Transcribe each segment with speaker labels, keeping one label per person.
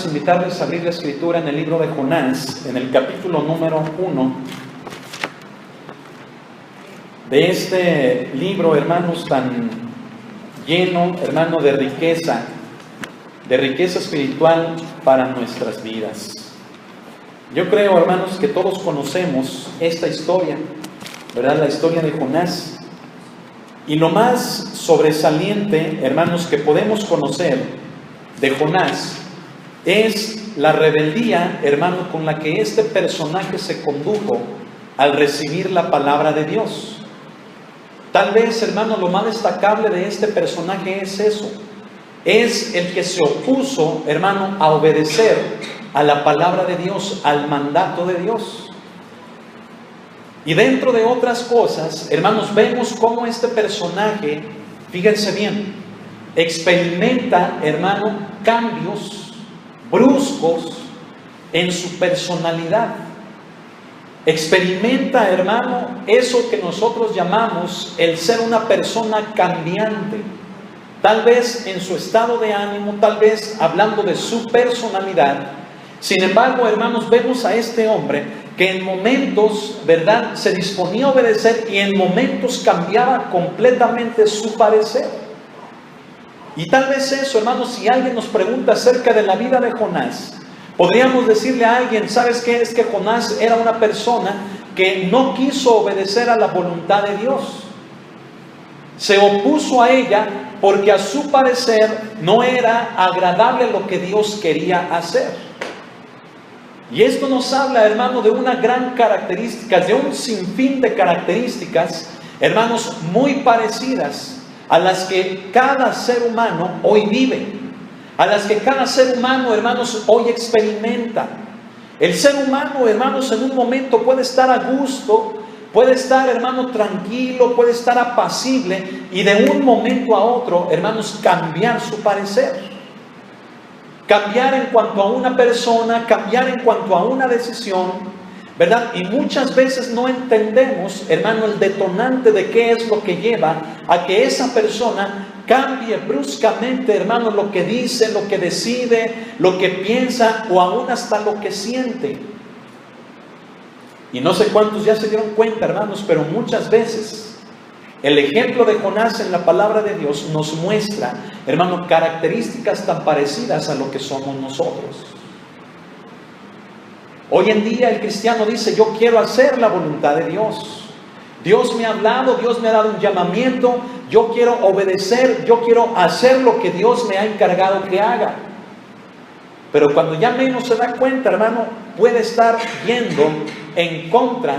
Speaker 1: hermanos, invitarles a abrir la escritura en el libro de Jonás, en el capítulo número 1 de este libro, hermanos, tan lleno, hermano, de riqueza espiritual para nuestras vidas. Yo creo, hermanos, que todos conocemos esta historia, ¿verdad? La historia de Jonás. Y lo más sobresaliente, hermanos, que podemos conocer de Jonás es la rebeldía, hermano, con la que este personaje se condujo al recibir la palabra de Dios. Tal vez, hermano, lo más destacable de este personaje es eso. Es el que se opuso, hermano, a obedecer a la palabra de Dios, al mandato de Dios. Y dentro de otras cosas, hermanos, vemos cómo este personaje, fíjense bien, experimenta, hermano, cambios bruscos en su personalidad. Experimenta, hermano, eso que nosotros llamamos el ser una persona cambiante. Tal vez en su estado de ánimo, tal vez hablando de su personalidad. Sin embargo, hermanos, vemos a este hombre que en momentos, ¿verdad?, se disponía a obedecer y en momentos cambiaba completamente su parecer. Y tal vez eso, hermanos, si alguien nos pregunta acerca de la vida de Jonás, podríamos decirle a alguien, ¿sabes qué? Es que Jonás era una persona que no quiso obedecer a la voluntad de Dios. Se opuso a ella porque a su parecer no era agradable lo que Dios quería hacer. Y esto nos habla, hermano, de una gran característica, de un sinfín de características, hermanos, muy parecidas a las que cada ser humano hoy vive, a las que cada ser humano, hermanos, hoy experimenta. El ser humano, hermanos, en un momento puede estar a gusto, puede estar, hermano, tranquilo, puede estar apacible y de un momento a otro, hermanos, cambiar su parecer. Cambiar en cuanto a una persona, cambiar en cuanto a una decisión, ¿verdad? Y muchas veces no entendemos, hermano, el detonante de qué es lo que lleva a que esa persona cambie bruscamente, hermano, lo que dice, lo que decide, lo que piensa o aún hasta lo que siente. Y no sé cuántos ya se dieron cuenta, hermanos, pero muchas veces el ejemplo de Jonás en la palabra de Dios nos muestra, hermano, características tan parecidas a lo que somos nosotros. Hoy en día el cristiano dice, yo quiero hacer la voluntad de Dios. Dios me ha hablado, Dios me ha dado un llamamiento, yo quiero obedecer, yo quiero hacer lo que Dios me ha encargado que haga. Pero cuando ya menos se da cuenta, hermano, puede estar yendo en contra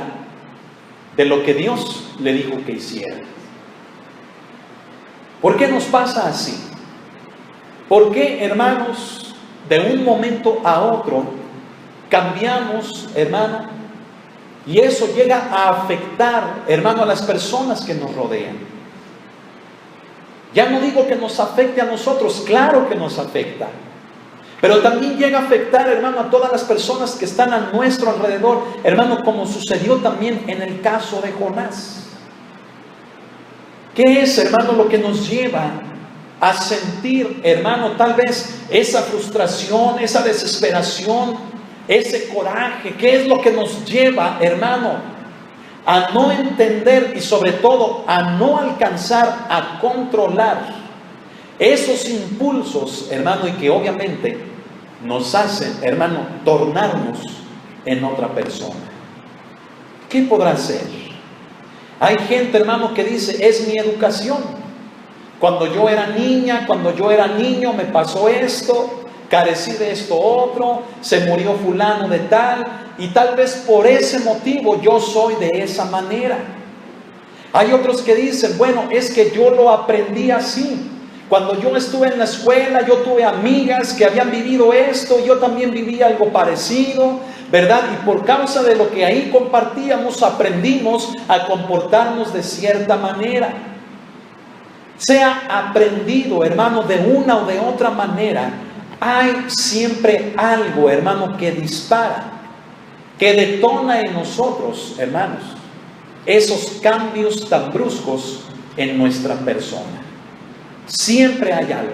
Speaker 1: de lo que Dios le dijo que hiciera. ¿Por qué nos pasa así? ¿Por qué, hermanos, de un momento a otro cambiamos, hermano? Y eso llega a afectar, hermano, a las personas que nos rodean. Ya no digo que nos afecte a nosotros, claro que nos afecta. Pero también llega a afectar, hermano, a todas las personas que están a nuestro alrededor, hermano, como sucedió también en el caso de Jonás. ¿Qué es, hermano, lo que nos lleva a sentir, hermano, tal vez esa frustración, esa desesperación, ese coraje? ¿Qué es lo que nos lleva, hermano, a no entender y sobre todo a no alcanzar a controlar esos impulsos, hermano, y que obviamente nos hacen, hermano, tornarnos en otra persona? ¿Qué podrá ser? Hay gente, hermano, que dice, es mi educación. Cuando yo era niña, cuando yo era niño, me pasó esto, carecí de esto otro, se murió fulano de tal, y tal vez por ese motivo yo soy de esa manera. Hay otros que dicen, bueno, es que yo lo aprendí así. Cuando yo estuve en la escuela, yo tuve amigas que habían vivido esto, yo también viví algo parecido, ¿verdad? Y por causa de lo que ahí compartíamos, aprendimos a comportarnos de cierta manera. Se ha aprendido, hermano, de una o de otra manera. Hay siempre algo, hermano, que dispara, que detona en nosotros, hermanos, esos cambios tan bruscos en nuestra persona. Siempre hay algo,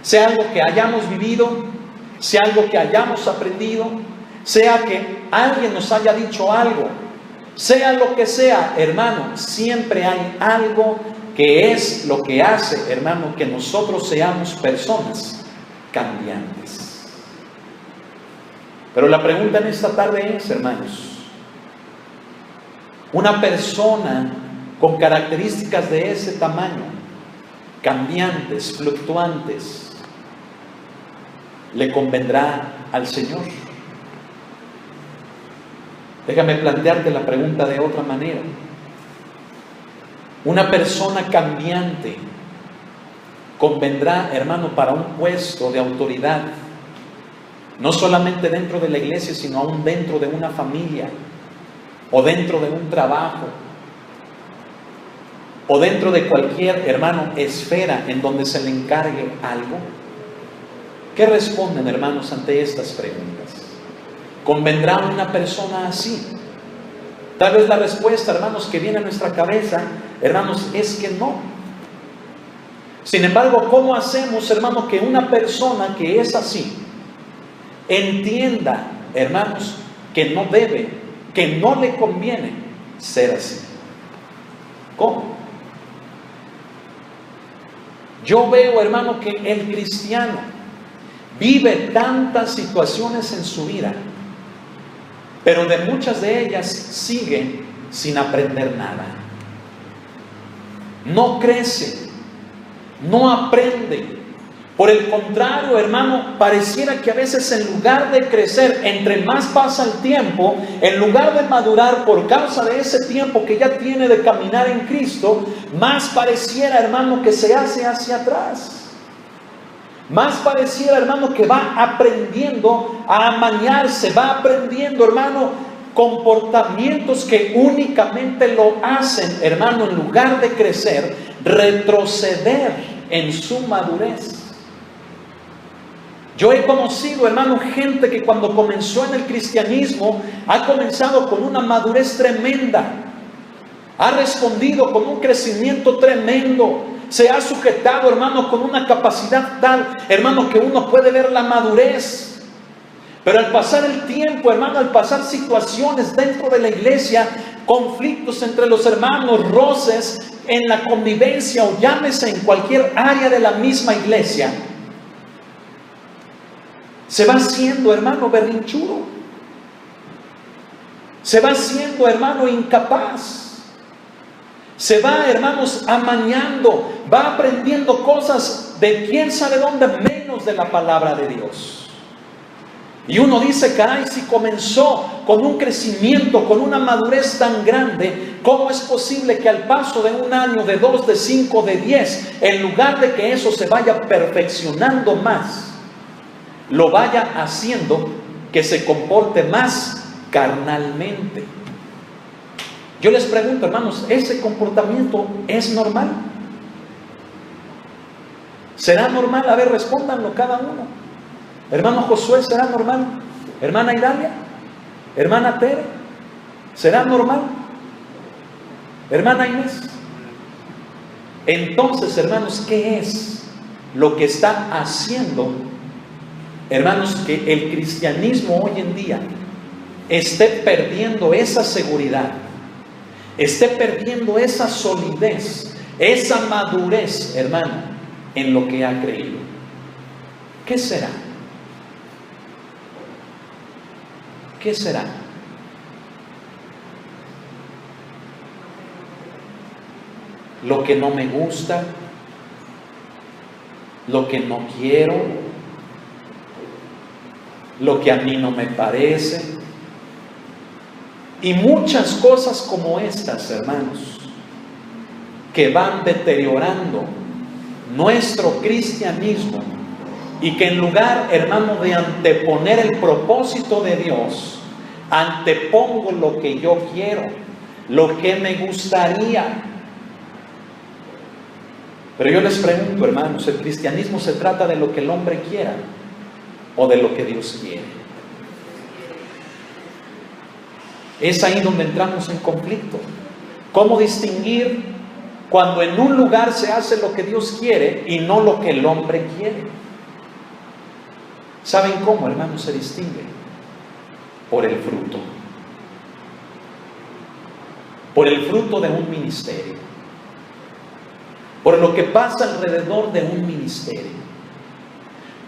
Speaker 1: sea algo que hayamos vivido, sea algo que hayamos aprendido, sea que alguien nos haya dicho algo, sea lo que sea, hermano, siempre hay algo que es lo que hace, hermano, que nosotros seamos personas cambiantes. Pero la pregunta en esta tarde es, hermanos, una persona con características de ese tamaño, cambiantes, fluctuantes, ¿le convendrá al Señor? Déjame plantearte la pregunta de otra manera. Una persona cambiante convendrá, hermano, para un puesto de autoridad, no solamente dentro de la iglesia, sino aún dentro de una familia, o dentro de un trabajo, o dentro de cualquier, hermano, esfera en donde se le encargue algo. ¿Qué responden, hermanos, ante estas preguntas? ¿Convendrá una persona así? Tal vez la respuesta, hermanos, que viene a nuestra cabeza, hermanos, es que no. Sin embargo, ¿cómo hacemos, hermano, que una persona que es así entienda, hermanos, que no debe, que no le conviene ser así? ¿Cómo? Yo veo, hermano, que el cristiano vive tantas situaciones en su vida, pero de muchas de ellas sigue sin aprender nada. No crece, no aprende. Por el contrario, hermano, pareciera que a veces en lugar de crecer, entre más pasa el tiempo, en lugar de madurar por causa de ese tiempo que ya tiene de caminar en Cristo, más pareciera, hermano, que se hace hacia atrás. Más pareciera, hermano, que va aprendiendo a amañarse, va aprendiendo, hermano, comportamientos que únicamente lo hacen, hermano, en lugar de crecer, retroceder en su madurez. Yo he conocido, hermano, gente que cuando comenzó en el cristianismo ha comenzado con una madurez tremenda, ha respondido con un crecimiento tremendo, se ha sujetado, hermano, con una capacidad tal, hermano, que uno puede ver la madurez. Pero al pasar el tiempo, hermano, al pasar situaciones dentro de la iglesia, conflictos entre los hermanos, roces en la convivencia o llámese en cualquier área de la misma iglesia, se va haciendo, hermano, berrinchudo. Se va haciendo, hermano, incapaz. Se va, hermanos, amañando. Va aprendiendo cosas de quién sabe dónde, menos de la palabra de Dios. Y uno dice, caray, si comenzó con un crecimiento, con una madurez tan grande, ¿cómo es posible que al paso de un año, de 2, de 5, de 10, en lugar de que eso se vaya perfeccionando más, lo vaya haciendo que se comporte más carnalmente? Yo les pregunto, hermanos, ¿ese comportamiento es normal? ¿Será normal? A ver, respóndanlo cada uno. Hermano Josué, ¿será normal? Hermana Idalia, hermana Tere, ¿será normal? Hermana Inés. Entonces, hermanos, ¿qué es lo que está haciendo, hermanos, que el cristianismo hoy en día esté perdiendo esa seguridad, esté perdiendo esa solidez, esa madurez, hermano, en lo que ha creído? ¿Qué será? ¿Qué será? Lo que no me gusta, lo que no quiero, lo que a mí no me parece, y muchas cosas como estas, hermanos, que van deteriorando nuestro cristianismo, y que en lugar, hermano, de anteponer el propósito de Dios, antepongo lo que yo quiero, lo que me gustaría. Pero yo les pregunto, hermanos, ¿el cristianismo se trata de lo que el hombre quiera o de lo que Dios quiere? Es ahí donde entramos en conflicto. ¿Cómo distinguir cuando en un lugar se hace lo que Dios quiere y no lo que el hombre quiere? ¿Saben cómo, hermanos, se distingue? Por el fruto. Por el fruto de un ministerio. Por lo que pasa alrededor de un ministerio.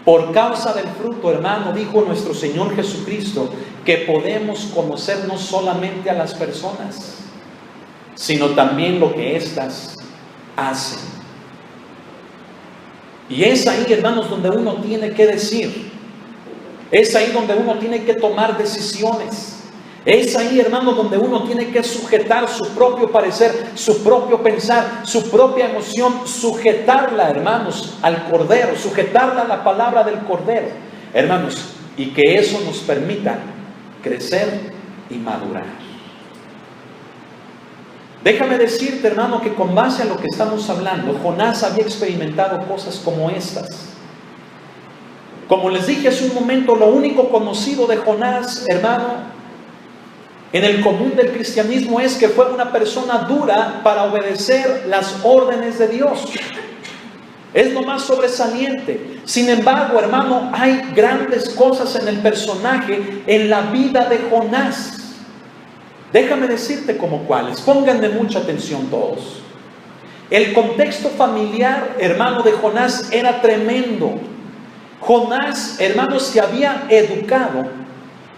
Speaker 1: Por causa del fruto, hermano, dijo nuestro Señor Jesucristo, que podemos conocer no solamente a las personas, sino también lo que éstas hacen. Y es ahí, hermanos, donde uno tiene que decir. Es ahí donde uno tiene que tomar decisiones. Es ahí, hermano, donde uno tiene que sujetar su propio parecer, su propio pensar, su propia emoción, sujetarla, hermanos, al Cordero, sujetarla a la palabra del Cordero, hermanos, y que eso nos permita crecer y madurar. Déjame decirte, hermano, que con base a lo que estamos hablando, Jonás había experimentado cosas como estas. Como les dije hace un momento, lo único conocido de Jonás, hermano, en el común del cristianismo es que fue una persona dura para obedecer las órdenes de Dios. Es lo más sobresaliente. Sin embargo, hermano, hay grandes cosas en el personaje, en la vida de Jonás. Déjame decirte como cuáles. Pónganme mucha atención todos. El contexto familiar, hermano, de Jonás era tremendo. Jonás, hermano, se había educado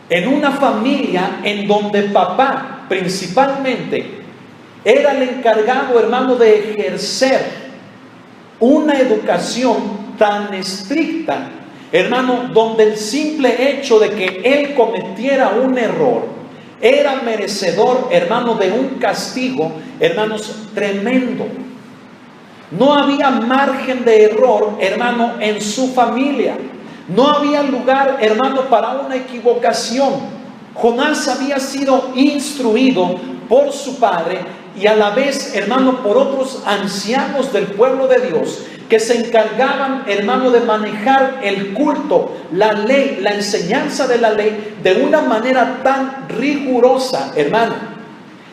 Speaker 1: en una familia en donde papá principalmente era el encargado, hermano, de ejercer una educación tan estricta, hermano, donde el simple hecho de que él cometiera un error era merecedor, hermano, de un castigo, hermanos, tremendo. No había margen de error, hermano, en su familia. No había lugar, hermano, para una equivocación. Jonás había sido instruido por su padre y a la vez, hermano, por otros ancianos del pueblo de Dios que se encargaban, hermano, de manejar el culto, la ley, la enseñanza de la ley de una manera tan rigurosa, hermano,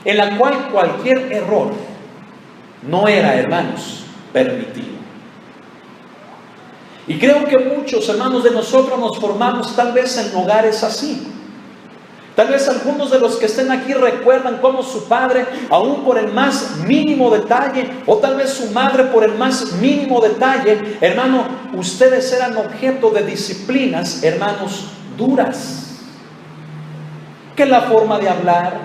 Speaker 1: en la cual cualquier error no era, hermanos, permitido. Y creo que muchos, hermanos, de nosotros nos formamos tal vez en hogares así. Tal vez algunos de los que estén aquí recuerdan cómo su padre, aún por el más mínimo detalle, o tal vez su madre por el más mínimo detalle, hermano, ustedes eran objeto de disciplinas, hermanos, duras. Que la forma de hablar,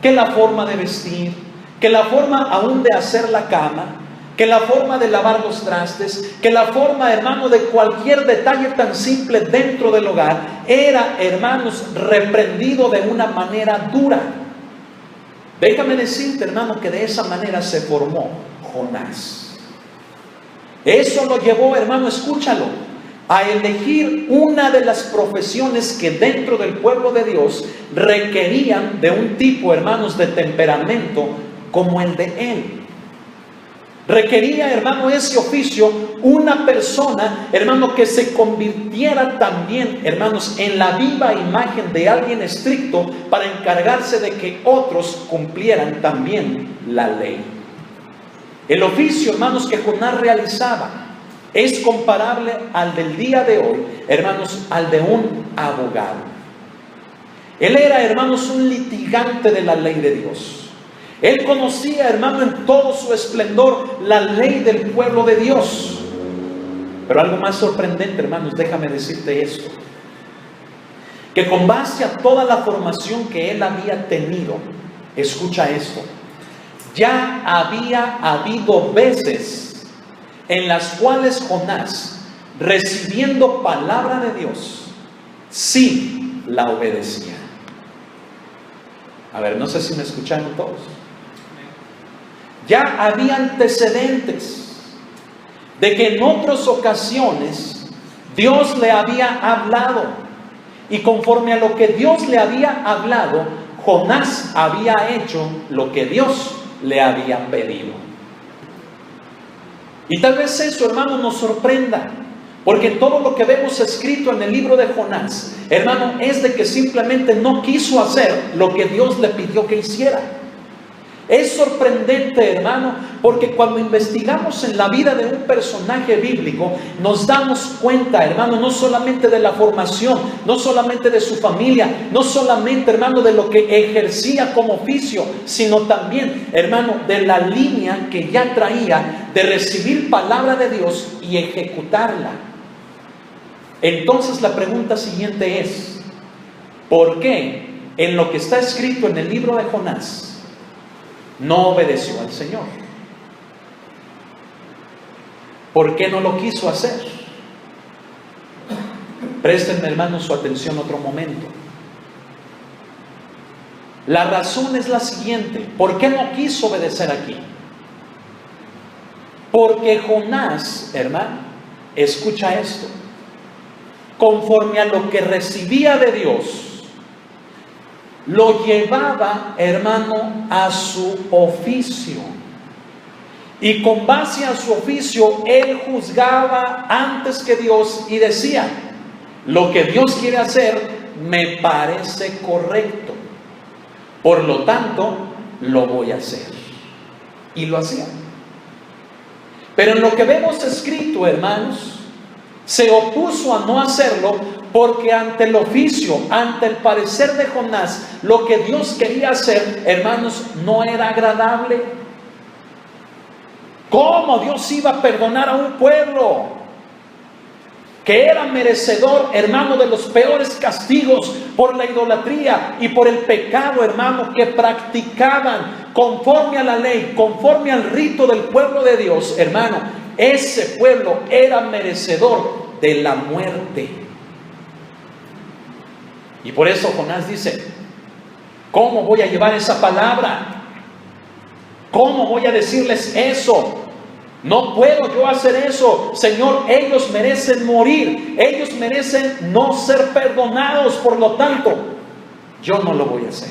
Speaker 1: que la forma de vestir, que la forma aún de hacer la cama, que la forma de lavar los trastes, que la forma, hermano, de cualquier detalle tan simple dentro del hogar, era, hermanos, reprendido de una manera dura. Déjame decirte, hermano, que de esa manera se formó Jonás. Eso lo llevó, hermano, escúchalo, a elegir una de las profesiones que dentro del pueblo de Dios requerían de un tipo, hermanos, de temperamento como el de él. Requería, hermano, ese oficio una persona, hermano, que se convirtiera también, hermanos, en la viva imagen de alguien estricto para encargarse de que otros cumplieran también la ley. El oficio, hermanos, que Jonás realizaba es comparable al del día de hoy, hermanos, al de un abogado. Él era, hermanos, un litigante de la ley de Dios. Él conocía, hermano, en todo su esplendor la ley del pueblo de Dios. Pero algo más sorprendente, hermanos, déjame decirte esto. Que con base a toda la formación que él había tenido, escucha esto, ya había habido veces en las cuales Jonás, recibiendo palabra de Dios, sí la obedecía. A ver, no sé si me escucharon todos. Ya había antecedentes de que en otras ocasiones Dios le había hablado, y conforme a lo que Dios le había hablado, Jonás había hecho lo que Dios le había pedido. Y tal vez eso, hermano, nos sorprenda, porque todo lo que vemos escrito en el libro de Jonás, hermano, es de que simplemente no quiso hacer lo que Dios le pidió que hiciera. Es sorprendente, hermano, porque cuando investigamos en la vida de un personaje bíblico, nos damos cuenta, hermano, no solamente de la formación, no solamente de su familia, no solamente, hermano, de lo que ejercía como oficio, sino también, hermano, de la línea que ya traía de recibir palabra de Dios y ejecutarla. Entonces la pregunta siguiente es, ¿por qué en lo que está escrito en el libro de Jonás no obedeció al Señor? ¿Por qué no lo quiso hacer? Préstenme, hermanos, su atención otro momento. La razón es la siguiente. ¿Por qué no quiso obedecer aquí? Porque Jonás, hermano, escucha esto, conforme a lo que recibía de Dios, lo llevaba, hermano, a su oficio. Y con base a su oficio, él juzgaba antes que Dios y decía, lo que Dios quiere hacer me parece correcto. Por lo tanto, lo voy a hacer. Y lo hacía. Pero en lo que vemos escrito, hermanos, se opuso a no hacerlo porque ante el oficio, ante el parecer de Jonás, lo que Dios quería hacer, hermanos, no era agradable. ¿Cómo Dios iba a perdonar a un pueblo que era merecedor, hermano, de los peores castigos por la idolatría y por el pecado, hermano, que practicaban conforme a la ley, conforme al rito del pueblo de Dios, hermano? Ese pueblo era merecedor de la muerte. Y por eso Jonás dice, ¿cómo voy a llevar esa palabra? ¿Cómo voy a decirles eso? No puedo yo hacer eso. Señor, ellos merecen morir. Ellos merecen no ser perdonados. Por lo tanto, yo no lo voy a hacer.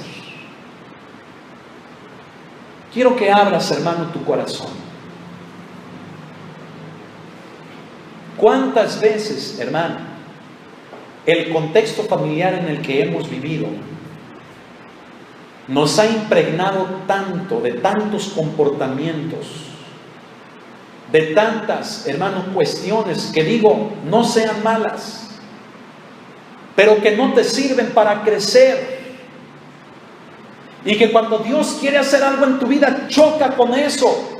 Speaker 1: Quiero que abras, hermano, tu corazón. ¿Cuántas veces, hermano, el contexto familiar en el que hemos vivido nos ha impregnado tanto de tantos comportamientos, de tantas, hermano, cuestiones que digo, no sean malas, pero que no te sirven para crecer? Y que cuando Dios quiere hacer algo en tu vida, choca con eso.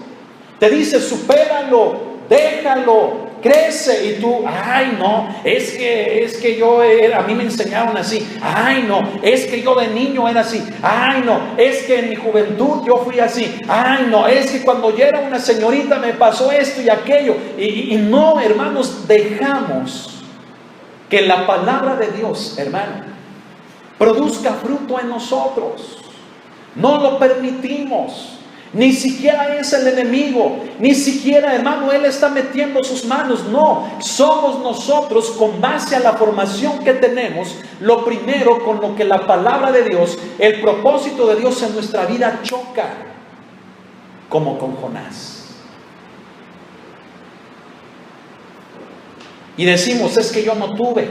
Speaker 1: Te dice, supéralo, déjalo, crece. Y tú, ay no, es que yo a mí me enseñaron así. Ay no, es que yo de niño era así. Ay no, es que en mi juventud yo fui así. Ay no, es que cuando yo era una señorita me pasó esto y aquello. Y no, hermanos, dejamos que la palabra de Dios, hermano, produzca fruto en nosotros. No lo permitimos. Ni siquiera es el enemigo, ni siquiera, hermano, él está metiendo sus manos. No, somos nosotros, con base a la formación que tenemos, lo primero con lo que la palabra de Dios, el propósito de Dios en nuestra vida choca, como con Jonás. Y decimos, es que yo no tuve,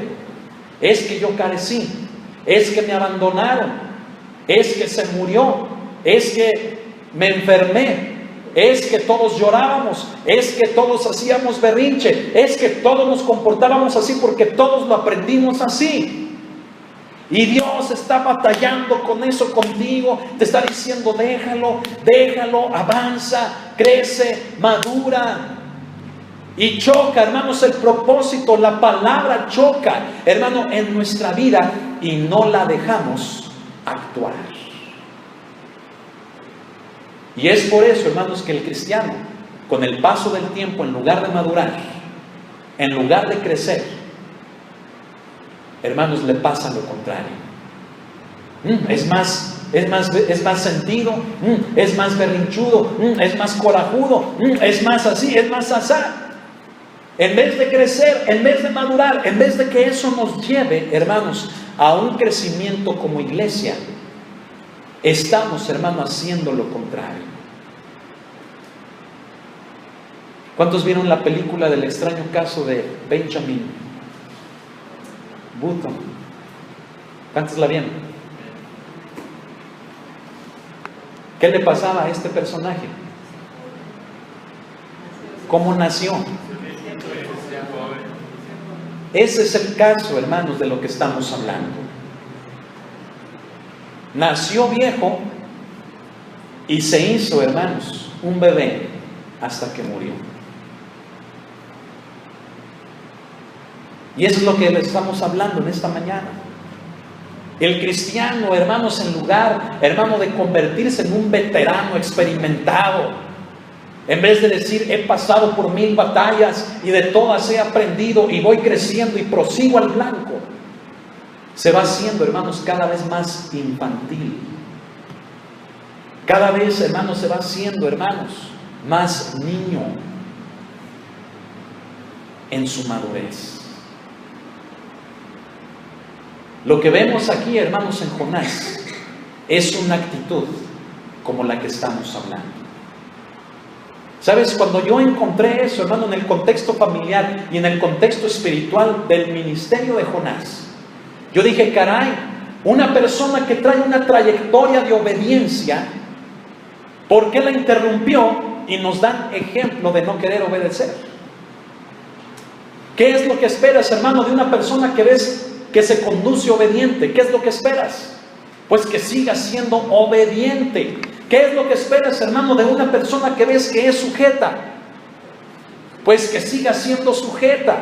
Speaker 1: es que yo carecí, es que me abandonaron, es que se murió, es que me enfermé, es que todos llorábamos, es que todos hacíamos berrinche, es que todos nos comportábamos así porque todos lo aprendimos así. Y Dios está batallando con eso contigo, te está diciendo, déjalo, avanza, crece, madura. Y choca, hermanos, el propósito, la palabra choca, hermano, en nuestra vida y no la dejamos actuar. Y es por eso, hermanos, que el cristiano, con el paso del tiempo, en lugar de madurar, en lugar de crecer, hermanos, le pasa lo contrario. Es más sentido, es más berrinchudo, es más corajudo, es más así, es más asá. En vez de crecer, en vez de madurar, en vez de que eso nos lleve, hermanos, a un crecimiento como iglesia, estamos, hermano, haciendo lo contrario. ¿Cuántos vieron la película del extraño caso de Benjamin Button? ¿Cuántos la vieron? ¿Qué le pasaba a este personaje? ¿Cómo nació? Ese es el caso, hermanos, de lo que estamos hablando. Nació viejo y se hizo, hermanos, un bebé hasta que murió. Y eso es lo que le estamos hablando en esta mañana. El cristiano, hermanos, en lugar, hermano, de convertirse en un veterano experimentado, en vez de decir, he pasado por 1000 batallas y de todas he aprendido y voy creciendo y prosigo al blanco, se va haciendo, hermanos, cada vez más infantil. Cada vez, hermanos, se va haciendo, hermanos, más niño en su madurez. Lo que vemos aquí, hermanos, en Jonás es una actitud como la que estamos hablando. ¿Sabes? Cuando yo encontré eso, hermano, en el contexto familiar y en el contexto espiritual del ministerio de Jonás, yo dije, caray, una persona que trae una trayectoria de obediencia, ¿por qué la interrumpió? Y nos dan ejemplo de no querer obedecer. ¿Qué es lo que esperas, hermano, de una persona que ves que se conduce obediente? ¿Qué es lo que esperas? Pues que siga siendo obediente. ¿Qué es lo que esperas, hermano, de una persona que ves que es sujeta? Pues que siga siendo sujeta.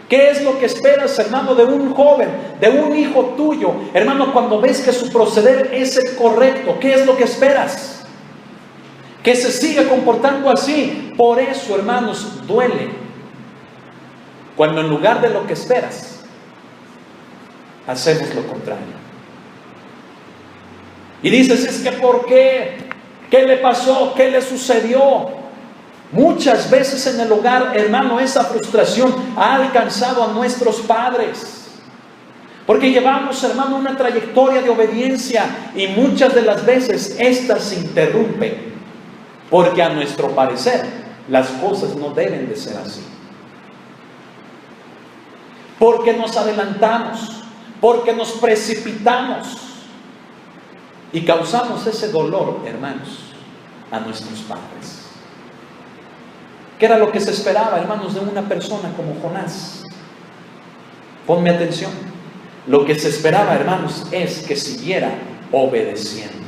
Speaker 1: ¿Qué es lo que esperas, hermano, de un joven, de un hijo tuyo, hermano, cuando ves que su proceder es el correcto? ¿Qué es lo que esperas? Que se siga comportando así. Por eso, hermanos, duele cuando en lugar de lo que esperas, hacemos lo contrario. Y dices, es que ¿por qué? ¿Qué le pasó? ¿Qué le sucedió? Muchas veces en el hogar, hermano, esa frustración ha alcanzado a nuestros padres. Porque llevamos, hermano, una trayectoria de obediencia y muchas de las veces éstas se interrumpen. Porque a nuestro parecer, las cosas no deben de ser así. Porque nos adelantamos, porque nos precipitamos y causamos ese dolor, hermanos, a nuestros padres. ¿Qué era lo que se esperaba, hermanos, de una persona como Jonás? Ponme atención. Lo que se esperaba, hermanos, es que siguiera obedeciendo.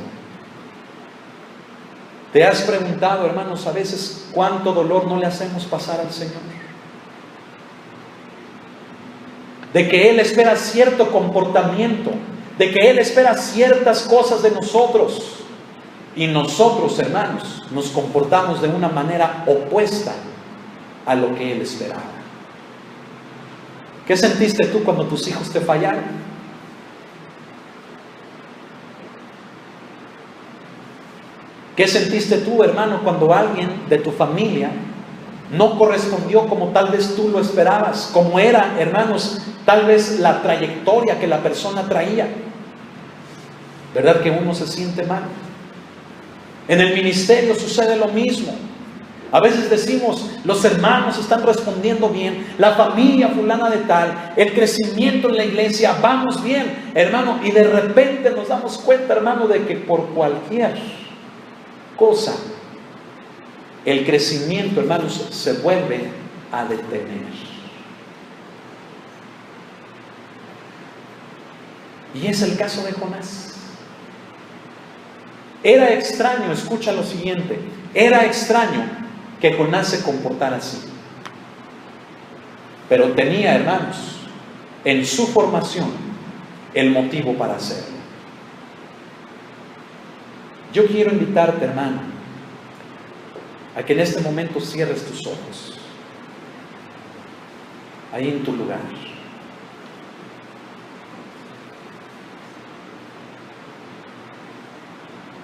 Speaker 1: ¿Te has preguntado, hermanos, a veces cuánto dolor no le hacemos pasar al Señor? De que Él espera cierto comportamiento, de que Él espera ciertas cosas de nosotros. Y nosotros, hermanos, nos comportamos de una manera opuesta a lo que Él esperaba. ¿Qué sentiste tú cuando tus hijos te fallaron? ¿Qué sentiste tú, hermano, cuando alguien de tu familia no correspondió como tal vez tú lo esperabas? Como era, hermanos, tal vez la trayectoria que la persona traía. ¿Verdad que uno se siente mal? En el ministerio sucede lo mismo. A veces decimos, los hermanos están respondiendo bien, la familia fulana de tal, el crecimiento en la iglesia, vamos bien, hermano, y de repente nos damos cuenta, hermano, de que por cualquier cosa, el crecimiento, hermanos, se vuelve a detener. Y es el caso de Jonás. Era extraño, escucha lo siguiente, era extraño que Jonás se comportara así. Pero tenía, hermanos, en su formación, el motivo para hacerlo. Yo quiero invitarte, hermano, a que en este momento cierres tus ojos, ahí en tu lugar.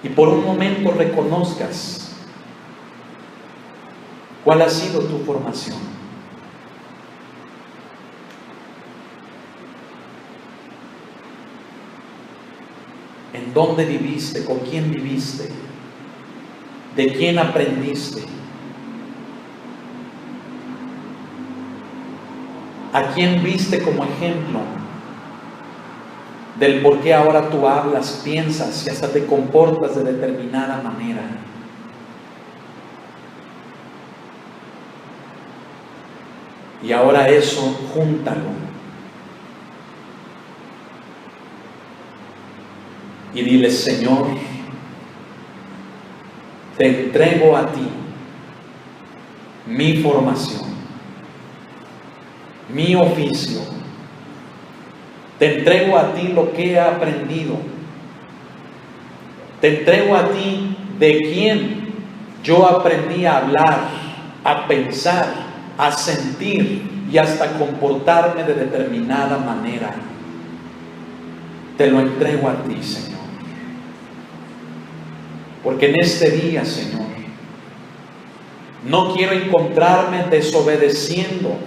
Speaker 1: Y por un momento reconozcas cuál ha sido tu formación. ¿En dónde viviste? ¿Con quién viviste? ¿De quién aprendiste? ¿A quién viste como ejemplo? del por qué ahora tú hablas, piensas y hasta te comportas de determinada manera. Y ahora eso, júntalo. Y dile: Señor, te entrego a ti mi formación, mi oficio. Te entrego a ti lo que he aprendido. Te entrego a ti de quién yo aprendí a hablar, a pensar, a sentir y hasta comportarme de determinada manera. Te lo entrego a ti, Señor. Porque en este día, Señor, no quiero encontrarme desobedeciendo.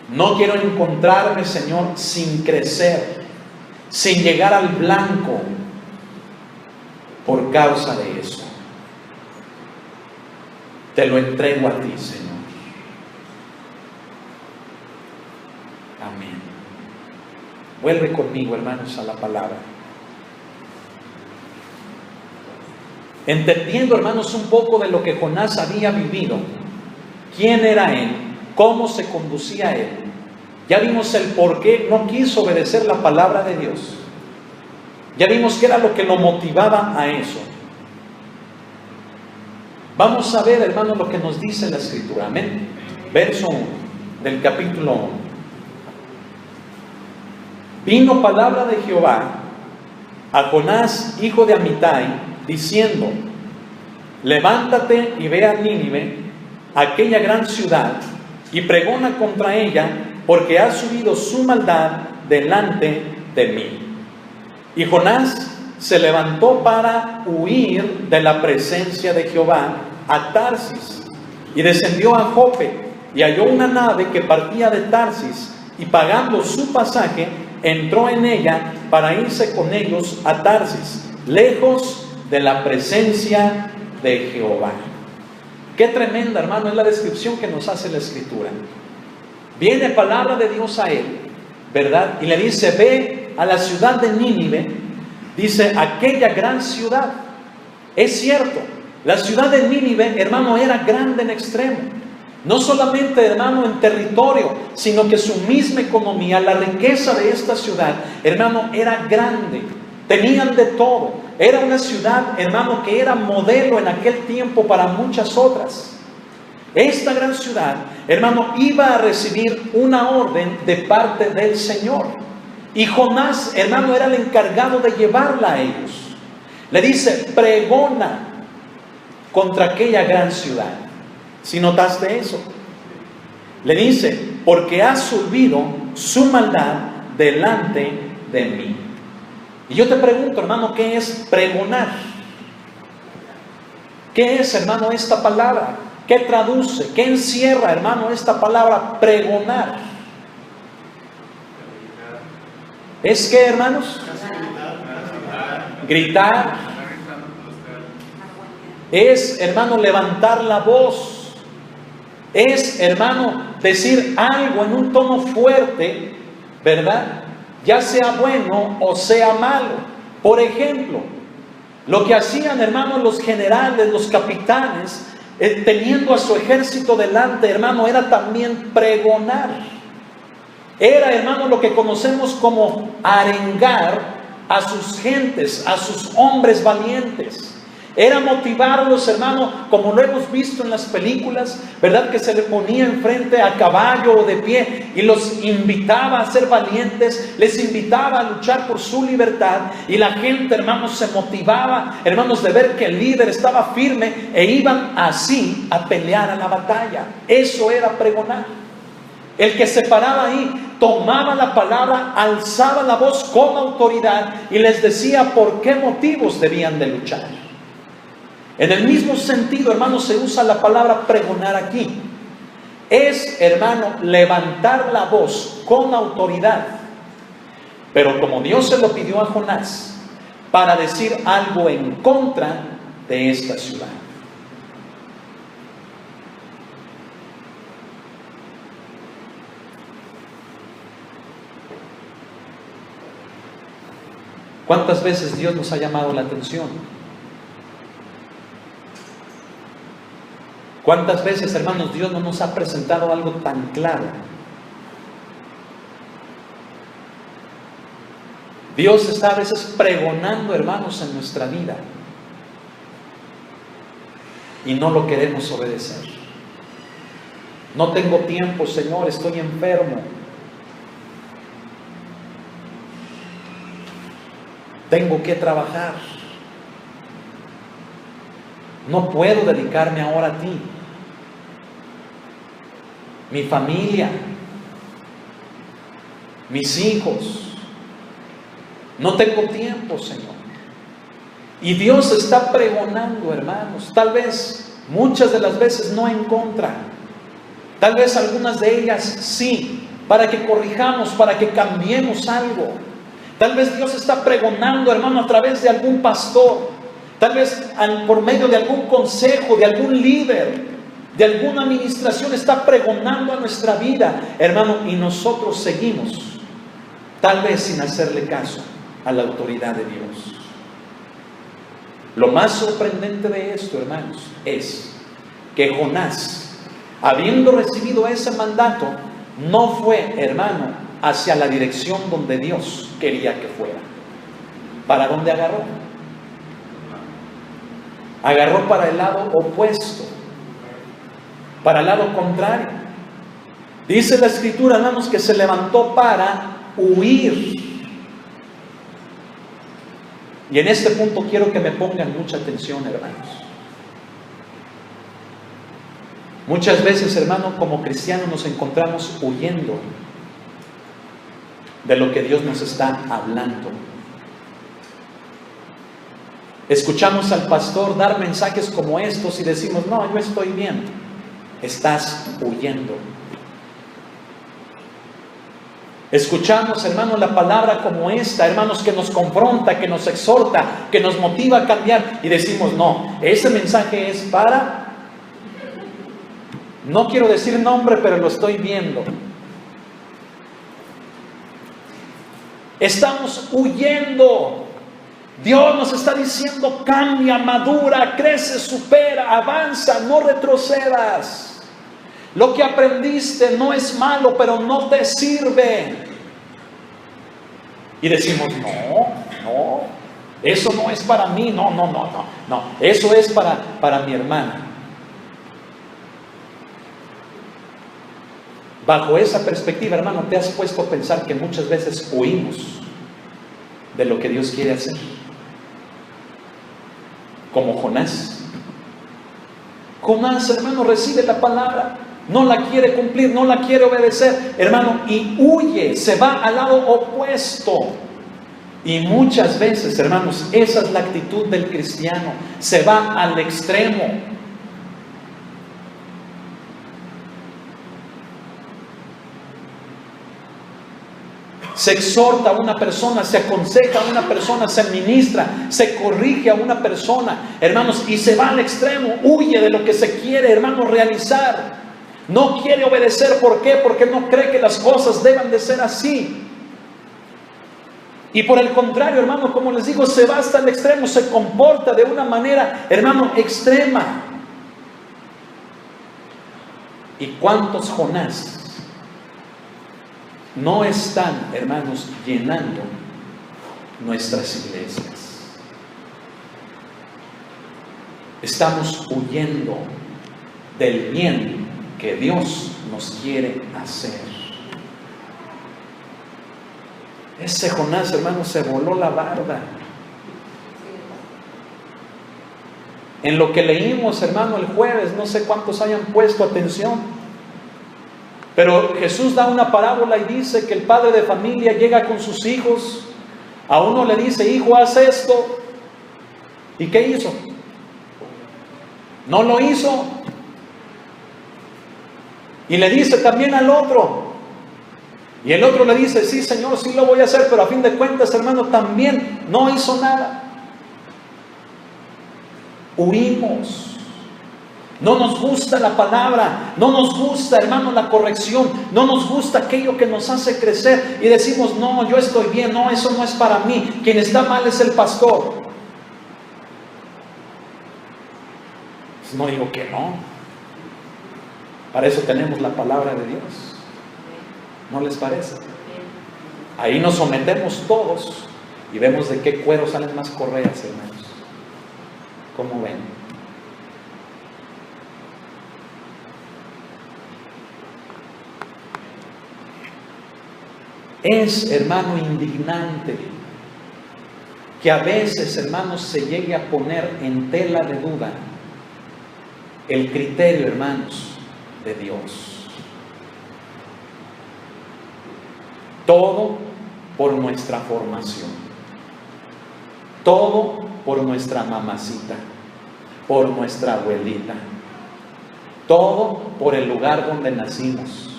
Speaker 1: No quiero encontrarme, Señor, sin crecer, sin llegar al blanco por causa de eso. Te lo entrego a ti, Señor. Amén. Vuelve conmigo, hermanos, a la palabra. Entendiendo, hermanos, un poco de lo que Jonás había vivido, quién era él, cómo se conducía él. Ya vimos el por qué no quiso obedecer la palabra de Dios. Ya vimos qué era lo que lo motivaba a eso. Vamos a ver, hermanos, lo que nos dice la Escritura. Amén. Verso 1 del capítulo 1. Vino palabra de Jehová a Jonás, hijo de Amitai, diciendo: levántate y ve a Nínive, aquella gran ciudad, y pregona contra ella, porque ha subido su maldad delante de mí. Y Jonás se levantó para huir de la presencia de Jehová a Tarsis, y descendió a Jope, y halló una nave que partía de Tarsis, y pagando su pasaje, entró en ella para irse con ellos a Tarsis, lejos de la presencia de Jehová. Qué tremenda, hermano, es la descripción que nos hace la Escritura. Viene palabra de Dios a él, ¿verdad? Y le dice: ve a la ciudad de Nínive. Dice: aquella gran ciudad. Es cierto, la ciudad de Nínive, hermano, era grande en extremo. No solamente, hermano, en territorio, sino que su misma economía, la riqueza de esta ciudad, hermano, era grande. Tenían de todo. Era una ciudad, hermano, que era modelo en aquel tiempo para muchas otras. Esta gran ciudad, hermano, iba a recibir una orden de parte del Señor. Y Jonás, hermano, era el encargado de llevarla a ellos. Le dice: pregona contra aquella gran ciudad. ¿Sí notaste eso? Le dice: porque ha subido su maldad delante de mí. Y yo te pregunto, hermano, ¿qué es pregonar? ¿Qué es, hermano, esta palabra? ¿Qué traduce? ¿Qué encierra, hermano, esta palabra pregonar? ¿Es qué, hermanos? Gritar. Es, hermano, levantar la voz. Es, hermano, decir algo en un tono fuerte, ¿verdad? Ya sea bueno o sea malo. Por ejemplo, lo que hacían, hermanos, los generales, los capitanes, teniendo a su ejército delante, hermano, era también pregonar. Era, hermano, lo que conocemos como arengar a sus gentes, a sus hombres valientes. Era motivarlos, hermano, como lo hemos visto en las películas, ¿verdad? Que se le ponía enfrente a caballo o de pie y los invitaba a ser valientes, les invitaba a luchar por su libertad, y la gente, hermanos, se motivaba, hermanos, de ver que el líder estaba firme e iban así a pelear a la batalla. Eso era pregonar. El que se paraba ahí tomaba la palabra, alzaba la voz con autoridad y les decía por qué motivos debían de luchar. En el mismo sentido, hermano, se usa la palabra pregonar aquí. Es, hermano, levantar la voz con autoridad. Pero como Dios se lo pidió a Jonás, para decir algo en contra de esta ciudad. ¿Cuántas veces Dios nos ha llamado la atención? ¿Cuántas veces, hermanos, Dios no nos ha presentado algo tan claro? Dios está a veces pregonando, hermanos, en nuestra vida y no lo queremos obedecer. No tengo tiempo, Señor, estoy enfermo. Tengo que trabajar. No puedo dedicarme ahora a ti. Mi familia, mis hijos. No tengo tiempo, Señor. Y Dios está pregonando, hermanos, tal vez, muchas de las veces no en contra. Tal vez algunas de ellas sí, para que corrijamos, para que cambiemos algo. Tal vez Dios está pregonando, hermano, a través de algún pastor. Tal vez por medio de algún consejo, de algún líder, de alguna administración, está pregonando a nuestra vida, hermano, y nosotros seguimos, tal vez sin hacerle caso a la autoridad de Dios. Lo más sorprendente de esto, hermanos, es que Jonás, habiendo recibido ese mandato, no fue, hermano, hacia la dirección donde Dios quería que fuera. ¿Para dónde agarró? Agarró para el lado opuesto, para el lado contrario. Dice la Escritura, hermanos, que se levantó para huir. Y en este punto quiero que me pongan mucha atención, hermanos. Muchas veces, hermano, como cristianos nos encontramos huyendo de lo que Dios nos está hablando. Escuchamos al pastor dar mensajes como estos y decimos, no, yo estoy bien. Estás huyendo. Escuchamos, hermanos, la palabra como esta, hermanos, que nos confronta, que nos exhorta, que nos motiva a cambiar, y decimos, no, ese mensaje es para, no quiero decir nombre, pero lo estoy viendo. Estamos huyendo. Dios nos está diciendo, cambia, madura, crece, supera, avanza, no retrocedas. Lo que aprendiste no es malo, pero no te sirve. Y decimos, no, eso no es para mí, no, eso es para mi hermana. Bajo esa perspectiva, hermano, ¿te has puesto a pensar que muchas veces huimos de lo que Dios quiere hacer? Como Jonás. Jonás, hermano, recibe la palabra, no la quiere cumplir, no la quiere obedecer, hermano, y huye, se va al lado opuesto. Y muchas veces, hermanos, esa es la actitud del cristiano, se va al extremo. Se exhorta a una persona, se aconseja a una persona, se ministra, se corrige a una persona, hermanos, y se va al extremo, huye de lo que se quiere, hermanos, realizar. No quiere obedecer, ¿por qué? Porque no cree que las cosas deban de ser así. Y por el contrario, hermano, como les digo, se va hasta el extremo, se comporta de una manera, hermano, extrema. ¿Y cuántos Jonás no están, hermanos, llenando nuestras iglesias? Estamos huyendo del bien que Dios nos quiere hacer. Ese Jonás, hermanos, se voló la barda. En lo que leímos, hermano, el jueves, no sé cuántos hayan puesto atención, pero Jesús da una parábola y dice que el padre de familia llega con sus hijos. A uno le dice, hijo, haz esto. ¿Y qué hizo? No lo hizo. Y le dice también al otro. Y el otro le dice, sí, Señor, sí lo voy a hacer, pero a fin de cuentas, hermano, también no hizo nada. Huimos. No nos gusta la palabra, no nos gusta, hermano, la corrección, no nos gusta aquello que nos hace crecer y decimos, no, yo estoy bien, no, eso no es para mí, quien está mal es el pastor. Pues no digo que no, para eso tenemos la palabra de Dios, ¿no les parece? Ahí nos sometemos todos y vemos de qué cuero salen más correas, hermanos. ¿Cómo ven? Es, hermano, indignante que a veces, hermanos, se llegue a poner en tela de duda el criterio, hermanos, de Dios. Todo por nuestra formación, todo por nuestra mamacita, por nuestra abuelita, todo por el lugar donde nacimos.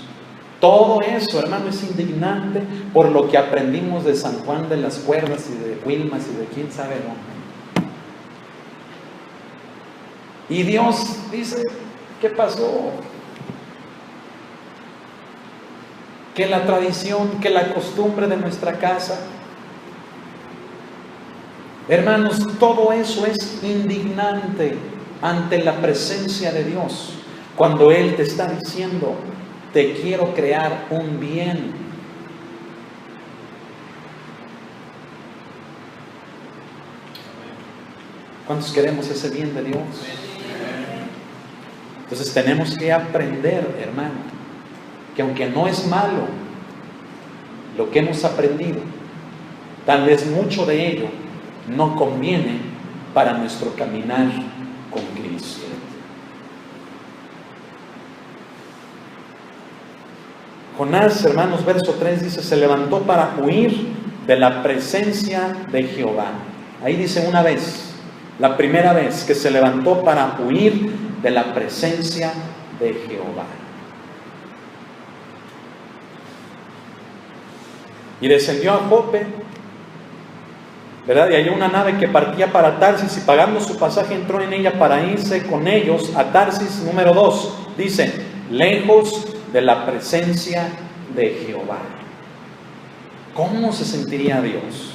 Speaker 1: Todo eso, hermano, es indignante por lo que aprendimos de San Juan de las Cuerdas y de Wilmas y de quién sabe dónde. Y Dios dice, ¿qué pasó? Que la tradición, que la costumbre de nuestra casa. Hermanos, todo eso es indignante ante la presencia de Dios. Cuando Él te está diciendo, te quiero crear un bien. ¿Cuántos queremos ese bien de Dios? Entonces tenemos que aprender, hermano, que aunque no es malo lo que hemos aprendido, tal vez mucho de ello no conviene para nuestro caminar con Cristo. Jonás, hermanos, verso 3 dice, se levantó para huir de la presencia de Jehová. Ahí dice una vez, la primera vez que se levantó para huir de la presencia de Jehová. Y descendió a Jope, ¿verdad? Y halló una nave que partía para Tarsis y pagando su pasaje entró en ella para irse con ellos a Tarsis. Número 2, dice, lejos de la presencia de Jehová. ¿Cómo se sentiría Dios?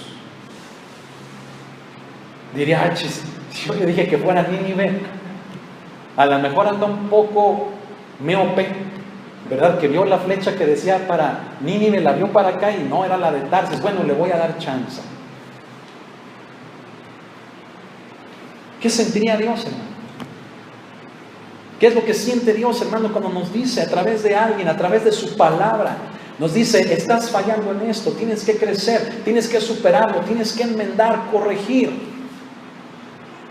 Speaker 1: Diría, yo le dije que fuera a Nínive. A lo mejor anda un poco miope, ¿verdad? Que vio la flecha que decía para Nínive, la vio para acá y no era la de Tarsis. Bueno, le voy a dar chance. ¿Qué sentiría Dios, hermano? ¿Qué es lo que siente Dios, hermano, cuando nos dice a través de alguien, a través de su palabra? Nos dice, estás fallando en esto, tienes que crecer, tienes que superarlo, tienes que enmendar, corregir.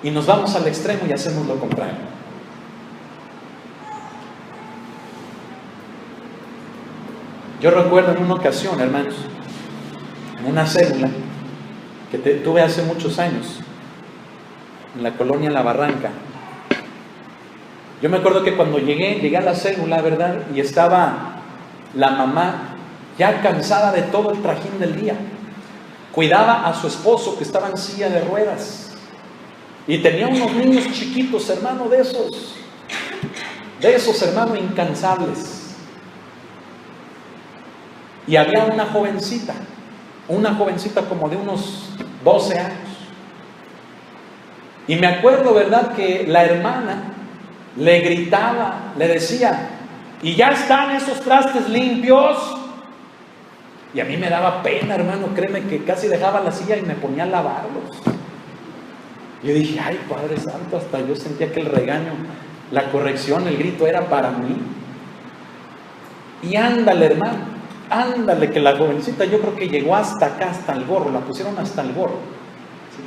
Speaker 1: Y nos vamos al extremo y hacemos lo contrario. Yo recuerdo en una ocasión, hermanos, en una célula que tuve hace muchos años, en la colonia La Barranca. Yo me acuerdo que cuando llegué a la célula, ¿verdad? Y estaba la mamá ya cansada de todo el trajín del día. Cuidaba a su esposo que estaba en silla de ruedas. Y tenía unos niños chiquitos, hermano, de esos hermano, incansables. Y había una jovencita como de unos 12 años. Y me acuerdo, ¿verdad?, que la hermana le gritaba, le decía, ¿y ya están esos trastes limpios? Y a mí me daba pena, hermano, créeme que casi dejaba la silla y me ponía a lavarlos. Yo dije, ay, Padre Santo, hasta yo sentía que el regaño, la corrección, el grito era para mí. Y ándale, hermano, ándale, que la jovencita yo creo que llegó hasta acá, hasta el gorro, la pusieron hasta el gorro. ¿Sí?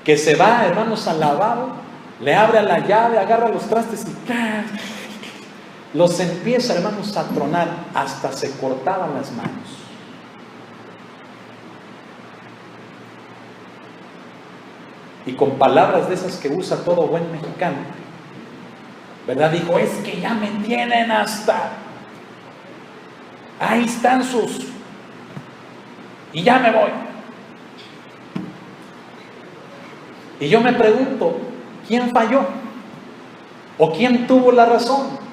Speaker 1: Que se va, hermanos, al lavabo, le abre a la llave, agarra los trastes y los empieza, hermanos, a tronar, hasta se cortaban las manos. Y con palabras de esas que usa todo buen mexicano, ¿verdad? Dijo, es que ya me tienen hasta, ahí están sus, y ya me voy. Y yo me pregunto, ¿quién falló? ¿O quién tuvo la razón?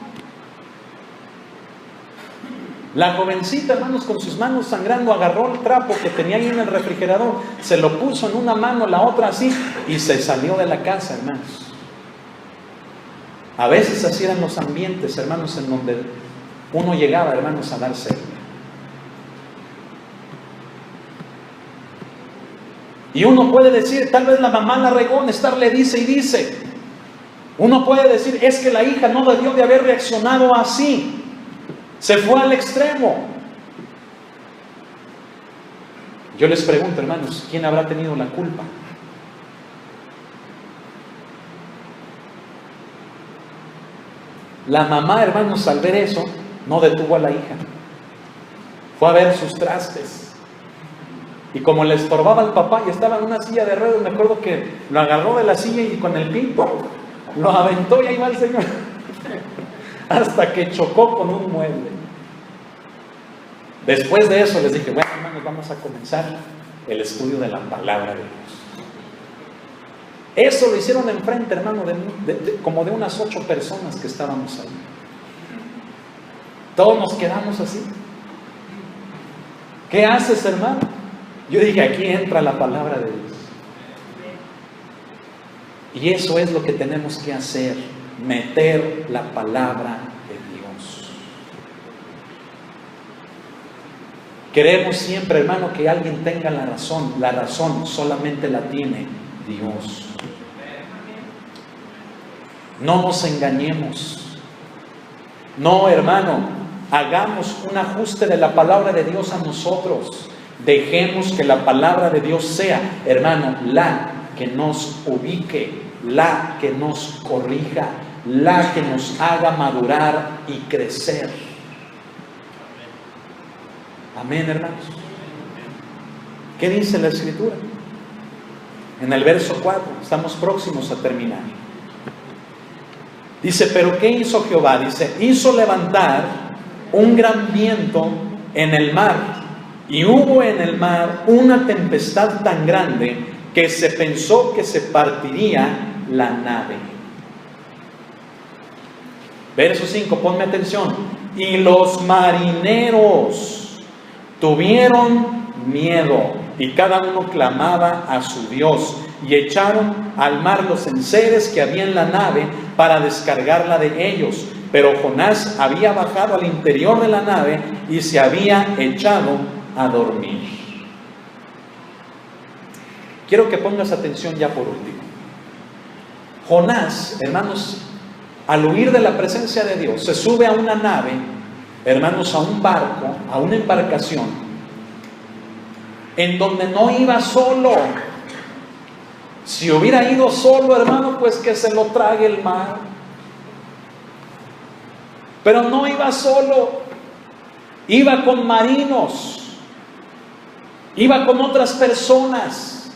Speaker 1: La jovencita, hermanos, con sus manos sangrando, agarró el trapo que tenía ahí en el refrigerador, se lo puso en una mano, la otra así, y se salió de la casa, hermanos. A veces así eran los ambientes, hermanos, en donde uno llegaba, hermanos, a darse. Y uno puede decir, tal vez la mamá la regó en estarle dice y dice. Uno puede decir, es que la hija no debió de haber reaccionado así. Se fue al extremo. Yo les pregunto, hermanos, ¿quién habrá tenido la culpa? La mamá, hermanos, al ver eso, no detuvo a la hija. Fue a ver sus trastes. Y como le estorbaba al papá y estaba en una silla de ruedas, me acuerdo que lo agarró de la silla y con el pin lo aventó y ahí va el Señor. Hasta que chocó con un mueble. Después de eso les dije, bueno, hermanos, vamos a comenzar el estudio de la palabra de Dios. Eso lo hicieron enfrente, hermano, como de unas 8 personas que estábamos ahí. Todos nos quedamos así. ¿Qué haces, hermano? Yo dije, aquí entra la palabra de Dios. Y eso es lo que tenemos que hacer, meter la palabra de Dios. Queremos siempre, hermano, que alguien tenga la razón. La razón solamente la tiene Dios. No nos engañemos. No, hermano, hagamos un ajuste de la palabra de Dios a nosotros. Dejemos que la palabra de Dios sea, hermano, la que nos ubique, la que nos corrija, la que nos haga madurar y crecer. Amén, hermanos. ¿Qué dice la Escritura? En el verso 4, estamos próximos a terminar. Dice, pero ¿qué hizo Jehová? Dice, hizo levantar un gran viento en el mar, y hubo en el mar una tempestad tan grande que se pensó que se partiría la nave. Verso 5, ponme atención. Y los marineros tuvieron miedo, y cada uno clamaba a su Dios, y echaron al mar los enseres que había en la nave para descargarla de ellos. Pero Jonás había bajado al interior de la nave y se había echado a dormir. Quiero que pongas atención ya por último. Jonás, hermanos, al huir de la presencia de Dios, se sube a una nave, hermanos, a un barco, a una embarcación, en donde no iba solo. Si hubiera ido solo, hermano, pues que se lo trague el mar. Pero no iba solo, iba con marinos, iba con otras personas.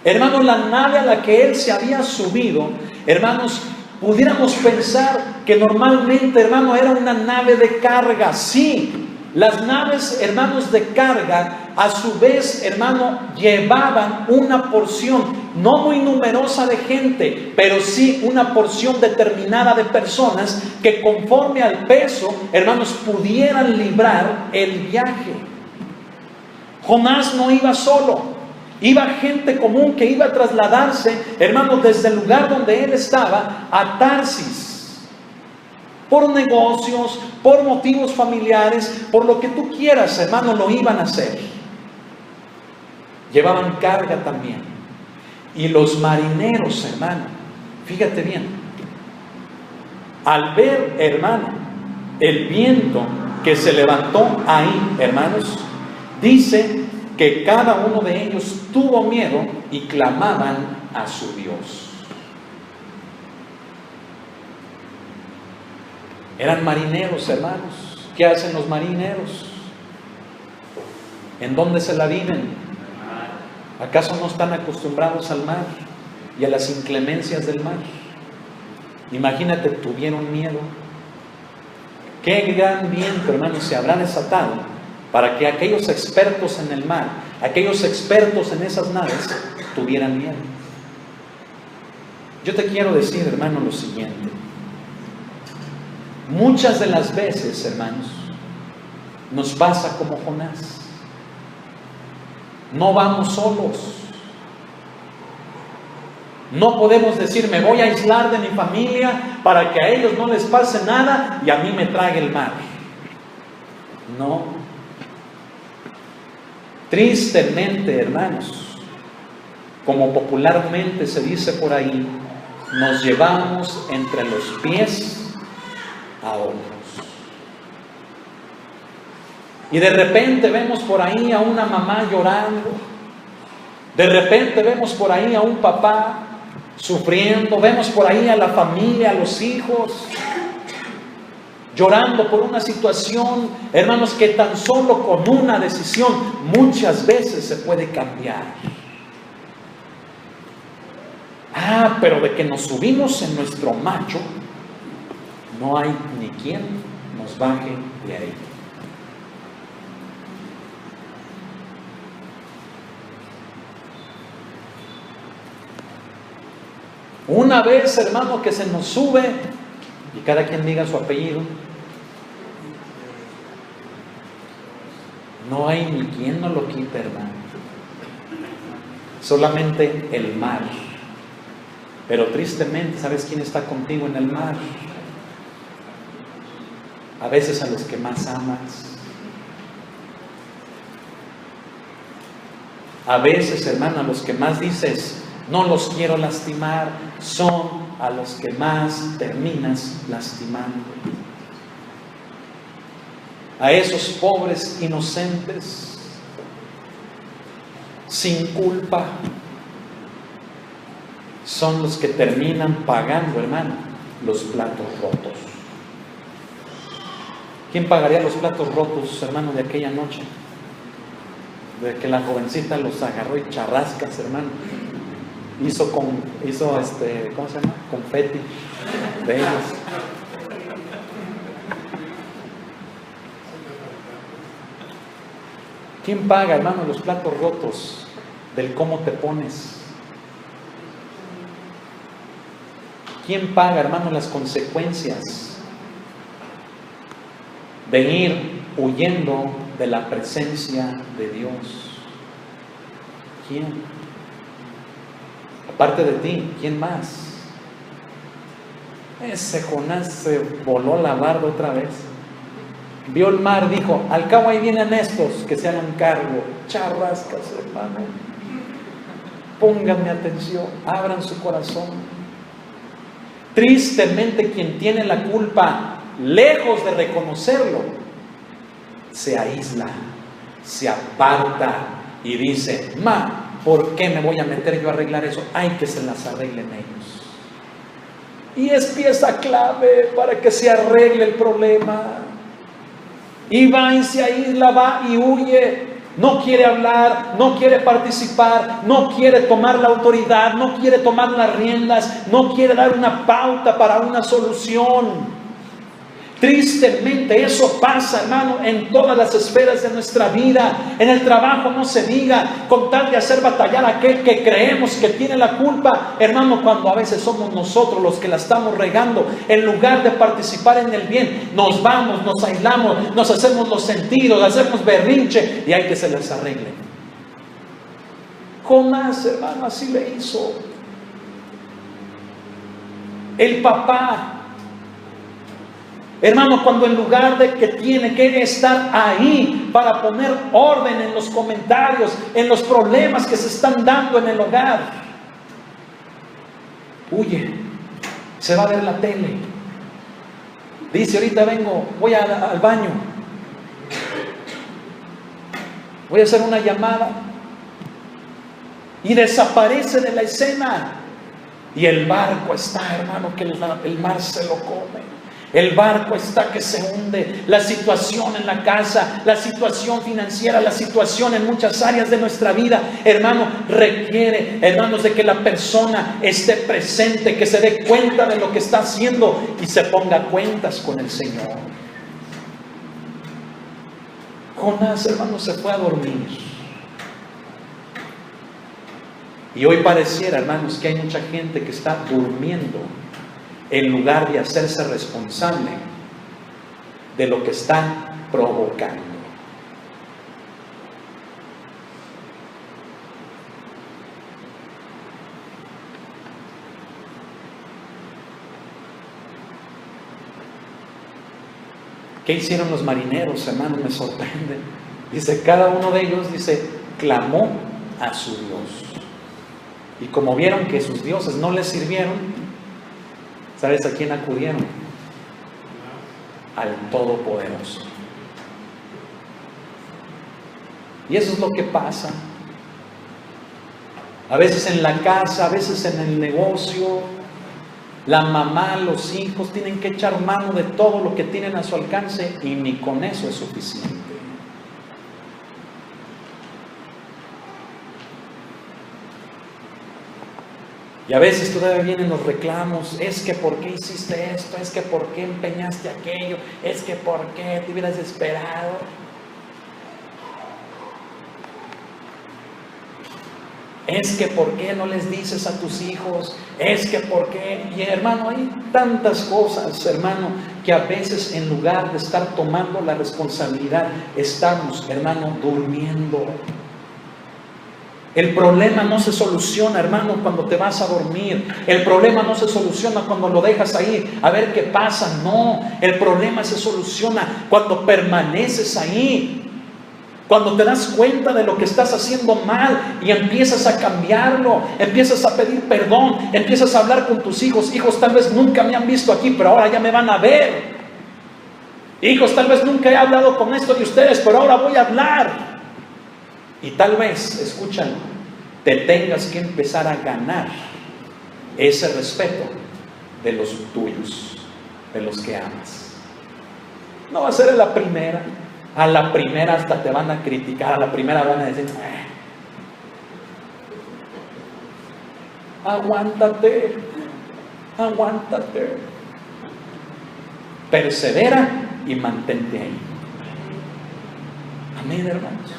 Speaker 1: Hermanos, la nave a la que él se había subido, hermanos, pudiéramos pensar que normalmente, hermano, era una nave de carga. Sí, las naves, hermanos, de carga, a su vez, hermano, llevaban una porción no muy numerosa de gente, pero sí una porción determinada de personas que conforme al peso, hermanos, pudieran librar el viaje. Jonás no iba solo, iba gente común que iba a trasladarse, hermanos, desde el lugar donde él estaba a Tarsis, por negocios, por motivos familiares, por lo que tú quieras, hermano, lo iban a hacer. Llevaban carga también. Y los marineros, hermano, fíjate bien, al ver, hermano, el viento que se levantó ahí, hermanos, dice que cada uno de ellos tuvo miedo y clamaban a su Dios. Eran marineros, hermanos. ¿Qué hacen los marineros? ¿En dónde se la viven? ¿Acaso no están acostumbrados al mar y a las inclemencias del mar? Imagínate, tuvieron miedo. Qué gran viento, hermanos, se habrá desatado para que aquellos expertos en el mar, aquellos expertos en esas naves, tuvieran miedo. Yo te quiero decir, hermano, lo siguiente. Muchas de las veces, hermanos, nos pasa como Jonás. No vamos solos. No podemos decir, me voy a aislar de mi familia para que a ellos no les pase nada y a mí me trague el mar. No. Tristemente, hermanos, como popularmente se dice por ahí, nos llevamos entre los pies a otros. Y de repente vemos por ahí a una mamá llorando. De repente vemos por ahí a un papá sufriendo. Vemos por ahí a la familia, a los hijos, llorando por una situación, hermanos, que tan solo con una decisión muchas veces se puede cambiar. Pero de que nos subimos en nuestro macho, no hay ni quien nos baje de ahí. Una vez, hermano, que se nos sube, y cada quien diga su apellido, no hay ni quien nos lo quite, hermano. Solamente el mar. Pero tristemente, ¿sabes quién está contigo en el mar? A veces a los que más amas. A veces, hermano, a los que más dices, no los quiero lastimar, son a los que más terminas lastimando. A esos pobres inocentes, sin culpa, son los que terminan pagando, hermano, los platos rotos. ¿Quién pagaría los platos rotos, hermano, de aquella noche? De que la jovencita los agarró y charrascas, hermano. Hizo ¿cómo se llama? Confeti de ellos. ¿Quién paga, hermano, los platos rotos del cómo te pones? ¿Quién paga, hermano, las consecuencias de ir huyendo de la presencia de Dios? ¿Quién? Aparte de ti, ¿quién más? Ese Jonás se voló la barda otra vez. Vio el mar, dijo, al cabo ahí vienen estos que se hagan cargo. Charrascas, hermano. Pónganme atención, abran su corazón. Tristemente, quien tiene la culpa, lejos de reconocerlo, se aísla, se aparta y dice, ¿por qué me voy a meter yo a arreglar eso? Hay que se las arreglen ellos. Y es pieza clave para que se arregle el problema. Y va y se aísla, va y huye. No quiere hablar, no quiere participar, no quiere tomar la autoridad, no quiere tomar las riendas, no quiere dar una pauta para una solución. Tristemente eso pasa, hermano, en todas las esferas de nuestra vida. En el trabajo no se diga, con tal de hacer batallar a aquel que creemos que tiene la culpa, hermano, cuando a veces somos nosotros los que la estamos regando. En lugar de participar en el bien, nos vamos, nos aislamos, nos hacemos los sentidos, hacemos berrinche y hay que se les arregle. Jonás, hermano, así le hizo. El papá, hermano, cuando en lugar de que tiene que estar ahí para poner orden en los comentarios, en los problemas que se están dando en el hogar, huye, se va a ver la tele, dice ahorita vengo, voy al baño, voy a hacer una llamada, y desaparece de la escena. Y el barco está, hermano, que el mar se lo come. El barco está que se hunde. La situación en la casa, la situación financiera, la situación en muchas áreas de nuestra vida, hermano, requiere, hermanos, de que la persona esté presente, que se dé cuenta de lo que está haciendo y se ponga cuentas con el Señor. Jonás, hermano, se fue a dormir. Y hoy pareciera, hermanos, que hay mucha gente que está durmiendo en lugar de hacerse responsable de lo que están provocando. ¿Qué hicieron los marineros, hermano? Me sorprende. Dice, cada uno de ellos, dice, clamó a su Dios. Y como vieron que sus dioses no les sirvieron, ¿sabes a quién acudieron? Al Todopoderoso. Y eso es lo que pasa. A veces en la casa, a veces en el negocio, la mamá, los hijos tienen que echar mano de todo lo que tienen a su alcance y ni con eso es suficiente. Y a veces todavía vienen los reclamos, es que ¿por qué hiciste esto? Es que ¿por qué empeñaste aquello? Es que ¿por qué te hubieras esperado? Es que ¿por qué no les dices a tus hijos? Es que ¿por qué? Y hermano, hay tantas cosas, hermano, que a veces en lugar de estar tomando la responsabilidad, estamos, hermano, durmiendo. El problema no se soluciona, hermano, cuando te vas a dormir. El problema no se soluciona cuando lo dejas ahí a ver qué pasa. No, el problema se soluciona cuando permaneces ahí. Cuando te das cuenta de lo que estás haciendo mal y empiezas a cambiarlo, empiezas a pedir perdón, empiezas a hablar con tus hijos. Hijos, tal vez nunca me han visto aquí, pero ahora ya me van a ver. Hijos, tal vez nunca he hablado con esto de ustedes, pero ahora voy a hablar. Y tal vez, escúchalo, te tengas que empezar a ganar ese respeto de los tuyos, de los que amas. No va a ser a la primera. A la primera hasta te van a criticar, a la primera van a decir, aguántate, aguántate. Persevera y mantente ahí. Amén, hermanos.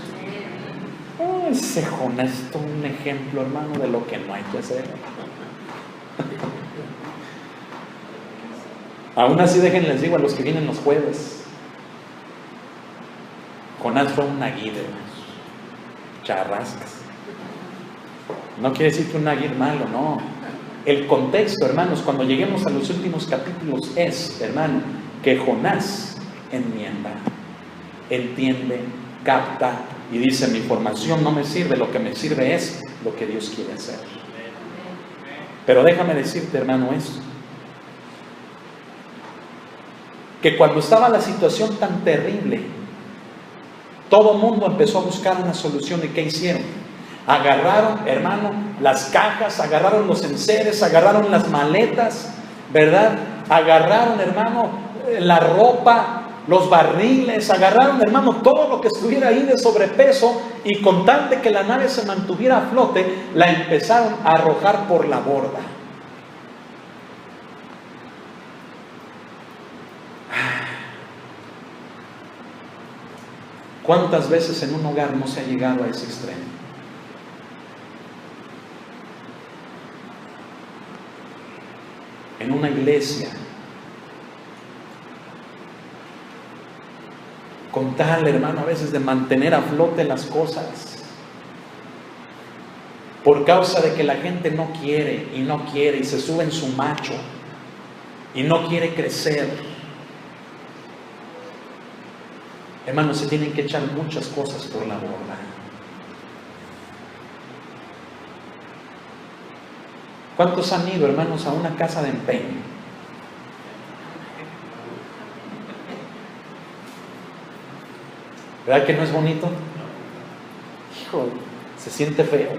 Speaker 1: Ese Jonás es un ejemplo, hermano, de lo que no hay que hacer. Aún así, déjenles digo a los que vienen los jueves. Jonás fue un aguirre, hermanos. Charrascas. No quiere decir que un aguirre malo, no. El contexto, hermanos, cuando lleguemos a los últimos capítulos es, hermano, que Jonás enmienda, entiende, capta y dice, mi formación no me sirve, lo que me sirve es lo que Dios quiere hacer. Pero déjame decirte, hermano, esto, que cuando estaba la situación tan terrible, todo el mundo empezó a buscar una solución. ¿Y qué hicieron? Agarraron, hermano, las cajas, agarraron los enseres, agarraron las maletas, ¿verdad? Agarraron, hermano, la ropa, los barriles, agarraron, hermano, todo lo que estuviera ahí de sobrepeso y con tal de que la nave se mantuviera a flote, la empezaron a arrojar por la borda. ¿Cuántas veces en un hogar no se ha llegado a ese extremo? En una iglesia, con tal, hermano, a veces de mantener a flote las cosas, por causa de que la gente no quiere y se sube en su macho y no quiere crecer. Hermanos, se tienen que echar muchas cosas por la borda. ¿Cuántos han ido, hermanos, a una casa de empeño? ¿Verdad que no es bonito? Hijo, se siente feo.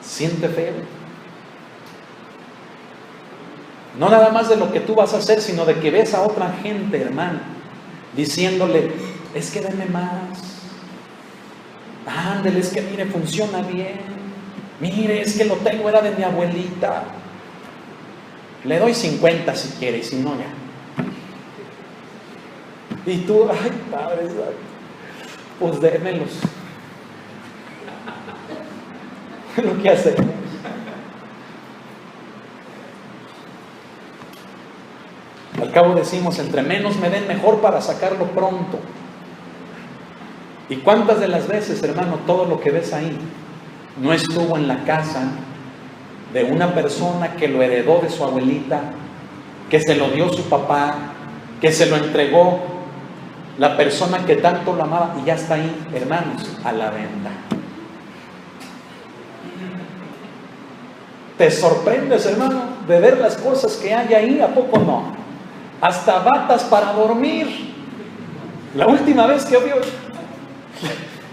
Speaker 1: Siente feo. No nada más de lo que tú vas a hacer, sino de que ves a otra gente, hermano, diciéndole, es que deme más. Ándele, es que mire, funciona bien. Mire, es que lo tengo, era de mi abuelita. Le doy 50 si quiere, y si no, ya. Y tú, ay, Padre, pues démelos. Lo que hacemos. cabo decimos, entre menos me den, mejor para sacarlo pronto. ¿Y cuántas de las veces, hermano, todo lo que ves ahí no estuvo en la casa de una persona que lo heredó de su abuelita, que se lo dio su papá, que se lo entregó la persona que tanto lo amaba, y ya está ahí, hermanos, a la venta? Te sorprendes, hermano, de ver las cosas que hay ahí, ¿a poco no? Hasta batas para dormir. La última vez que vi,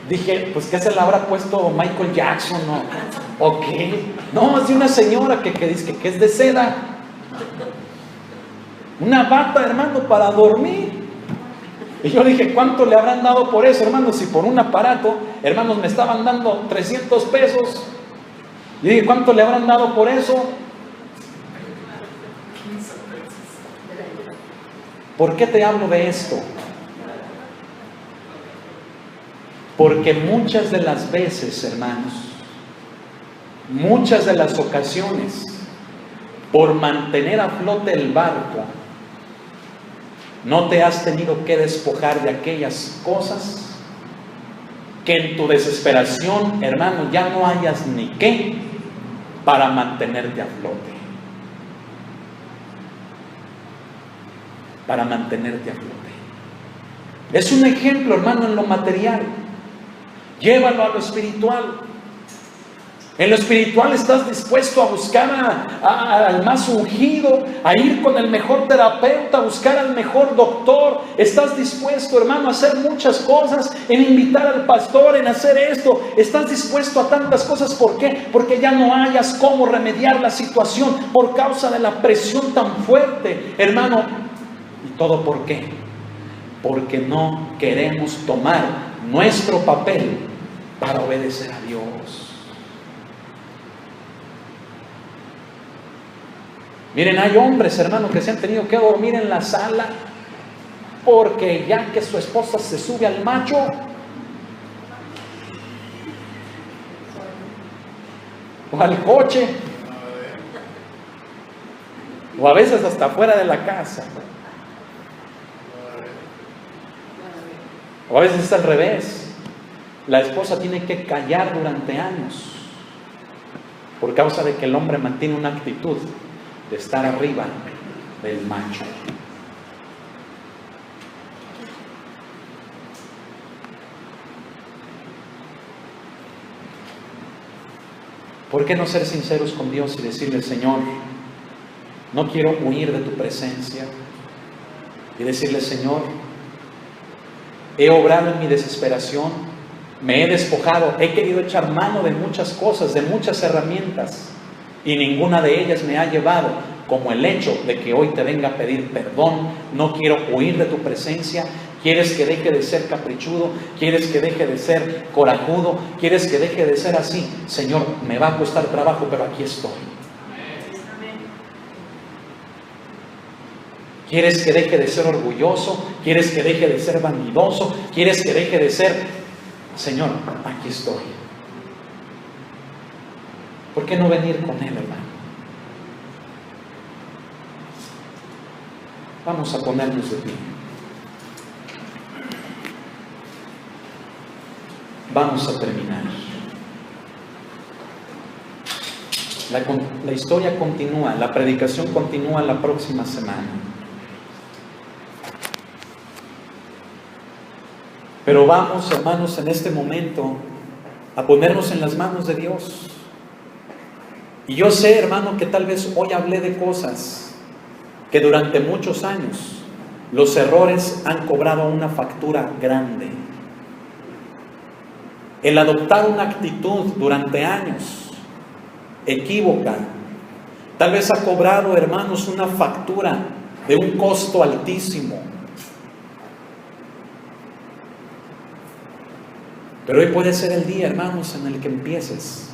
Speaker 1: dije, pues ¿qué se le habrá puesto Michael Jackson? ¿O qué? No, es de una señora que dice que es de seda. Una bata, hermano, para dormir. Y yo dije, ¿cuánto le habrán dado por eso, hermanos? Si por un aparato, hermanos, me estaban dando 300 pesos. Y dije, ¿cuánto le habrán dado por eso? ¿Por qué te hablo de esto? Porque muchas de las veces, hermanos, muchas de las ocasiones, por mantener a flote el barco, no te has tenido que despojar de aquellas cosas que en tu desesperación, hermano, ya no hayas ni qué para mantenerte a flote. Para mantenerte a flote. Es un ejemplo, hermano, en lo material. Llévalo a lo espiritual. En lo espiritual estás dispuesto a buscar al más ungido, a ir con el mejor terapeuta, a buscar al mejor doctor. Estás dispuesto, hermano, a hacer muchas cosas, en invitar al pastor, en hacer esto. Estás dispuesto a tantas cosas. ¿Por qué? Porque ya no hayas cómo remediar la situación por causa de la presión tan fuerte, hermano. ¿Y todo por qué? Porque no queremos tomar nuestro papel para obedecer a Dios. Miren, hay hombres, hermanos, que se han tenido que dormir en la sala porque ya que su esposa se sube al macho, o al coche, o a veces hasta fuera de la casa, o a veces es al revés. La esposa tiene que callar durante años por causa de que el hombre mantiene una actitud de estar arriba del macho. ¿Por qué no ser sinceros con Dios y decirle, Señor, no quiero huir de tu presencia? Y decirle, Señor, he obrado en mi desesperación, me he despojado, he querido echar mano de muchas cosas, de muchas herramientas, y ninguna de ellas me ha llevado, como el hecho de que hoy te venga a pedir perdón. No quiero huir de tu presencia. ¿Quieres que deje de ser caprichudo? ¿Quieres que deje de ser corajudo? ¿Quieres que deje de ser así? Señor, me va a costar trabajo, pero aquí estoy. ¿Quieres que deje de ser orgulloso? ¿Quieres que deje de ser vanidoso? ¿Quieres que deje de ser? Señor, aquí estoy. ¿Por qué no venir con Él, hermano? Vamos a ponernos de pie. Vamos a terminar. La historia continúa, la predicación continúa la próxima semana. Pero vamos, hermanos, en este momento a ponernos en las manos de Dios. Y yo sé, hermano, que tal vez hoy hablé de cosas que durante muchos años los errores han cobrado una factura grande. El adoptar una actitud durante años equívoca, tal vez ha cobrado, hermanos, una factura de un costo altísimo. Pero hoy puede ser el día, hermanos, en el que empieces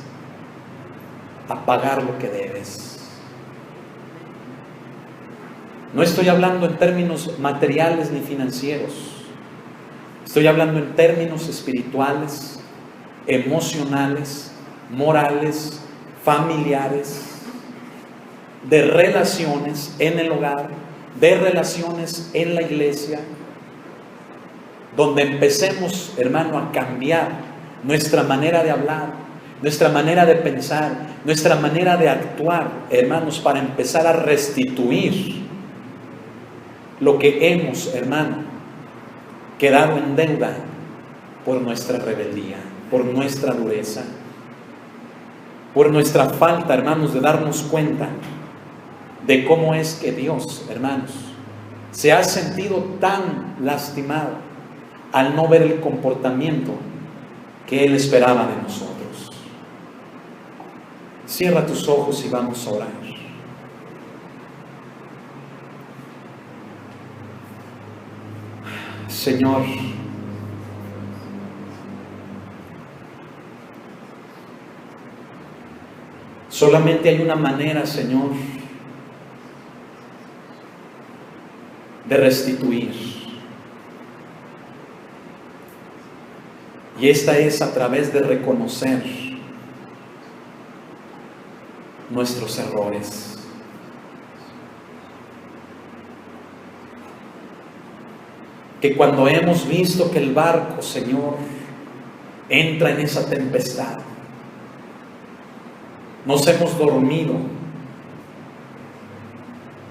Speaker 1: a pagar lo que debes. No estoy hablando en términos materiales ni financieros. Estoy hablando en términos espirituales, emocionales, morales, familiares, de relaciones en el hogar, de relaciones en la iglesia, donde empecemos, hermano, a cambiar nuestra manera de hablar, nuestra manera de pensar, nuestra manera de actuar, hermanos, para empezar a restituir lo que hemos, hermano, quedado en deuda por nuestra rebeldía, por nuestra dureza, por nuestra falta, hermanos, de darnos cuenta de cómo es que Dios, hermanos, se ha sentido tan lastimado al no ver el comportamiento que Él esperaba de nosotros. Cierra tus ojos y vamos a orar. Señor, solamente hay una manera, Señor, de restituir. Y esta es a través de reconocer nuestros errores. Que cuando hemos visto que el barco, Señor, entra en esa tempestad, nos hemos dormido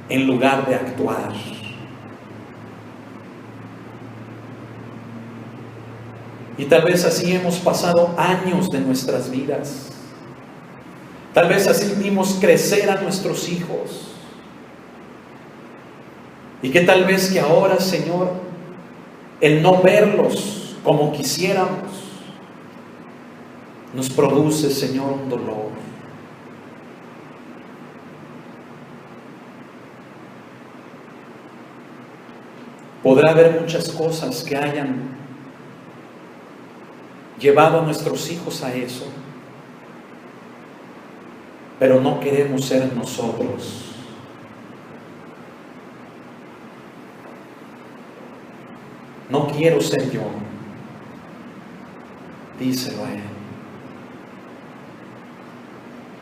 Speaker 1: en lugar de actuar. Y tal vez así hemos pasado años de nuestras vidas. Tal vez así vimos crecer a nuestros hijos. Y que tal vez que ahora, Señor, el no verlos como quisiéramos, nos produce, Señor, un dolor. Podrá haber muchas cosas que hayan llevado a nuestros hijos a eso, pero no queremos ser nosotros. No quiero ser yo. Díselo a Él.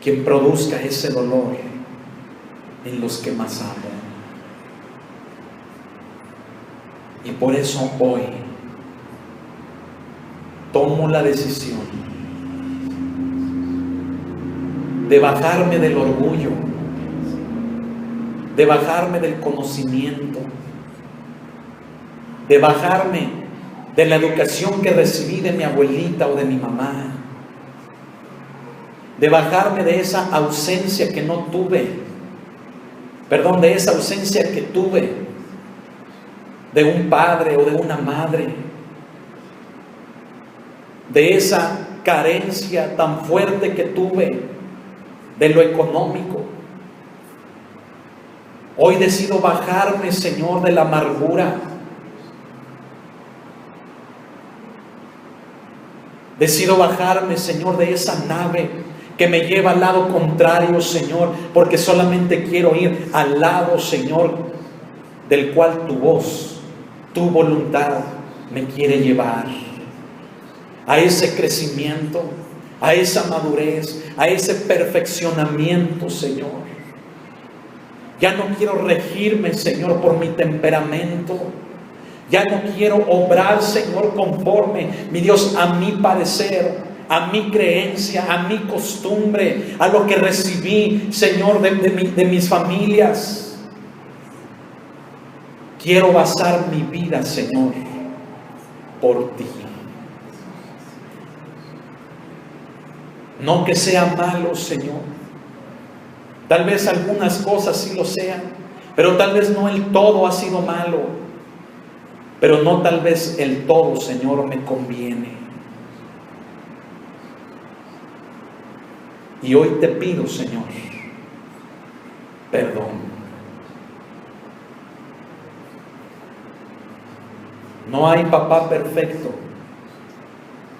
Speaker 1: Quien produzca ese dolor en los que más aman. Y por eso hoy tomo la decisión de bajarme del orgullo, de bajarme del conocimiento, de bajarme de la educación que recibí de mi abuelita o de mi mamá, de bajarme de esa ausencia que no tuve, de esa ausencia que tuve de un padre o de una madre, de esa carencia tan fuerte que tuve de lo económico. Hoy decido bajarme, Señor, de la amargura. Decido bajarme, Señor, de esa nave que me lleva al lado contrario, Señor, porque solamente quiero ir al lado, Señor, del cual tu voz, tu voluntad me quiere llevar. A ese crecimiento, a esa madurez, a ese perfeccionamiento, Señor. Ya no quiero regirme, Señor, por mi temperamento. Ya no quiero obrar, Señor, conforme, mi Dios, a mi parecer, a mi creencia, a mi costumbre, a lo que recibí, Señor, de mis familias. Quiero basar mi vida, Señor, por ti. No que sea malo, Señor. Tal vez algunas cosas sí lo sean, pero tal vez no el todo ha sido malo. Pero no tal vez el todo, Señor, me conviene. Y hoy te pido, Señor, perdón. No hay papá perfecto.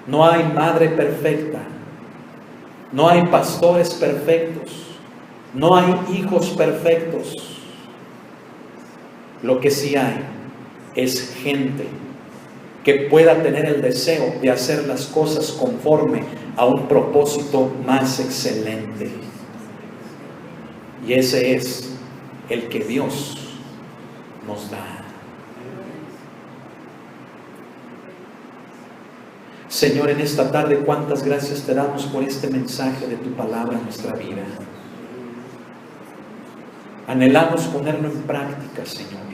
Speaker 1: No hay madre perfecta. No hay pastores perfectos. No hay hijos perfectos. Lo que sí hay es gente que pueda tener el deseo de hacer las cosas conforme a un propósito más excelente. Y ese es el que Dios nos da. Señor, en esta tarde, cuántas gracias te damos por este mensaje de tu palabra en nuestra vida. Anhelamos ponerlo en práctica, Señor.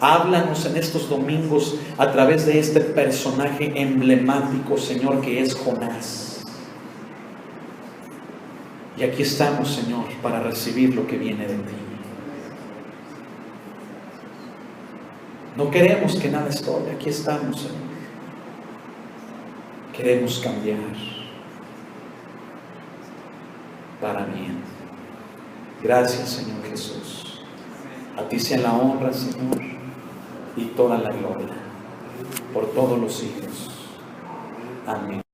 Speaker 1: Háblanos en estos domingos a través de este personaje emblemático, Señor, que es Jonás. Y aquí estamos, Señor, para recibir lo que viene de ti. No queremos que nada estorbe, aquí estamos, Señor. Queremos cambiar para bien. Gracias, Señor Jesús. A ti sea la honra, Señor, y toda la gloria por todos los siglos. Amén.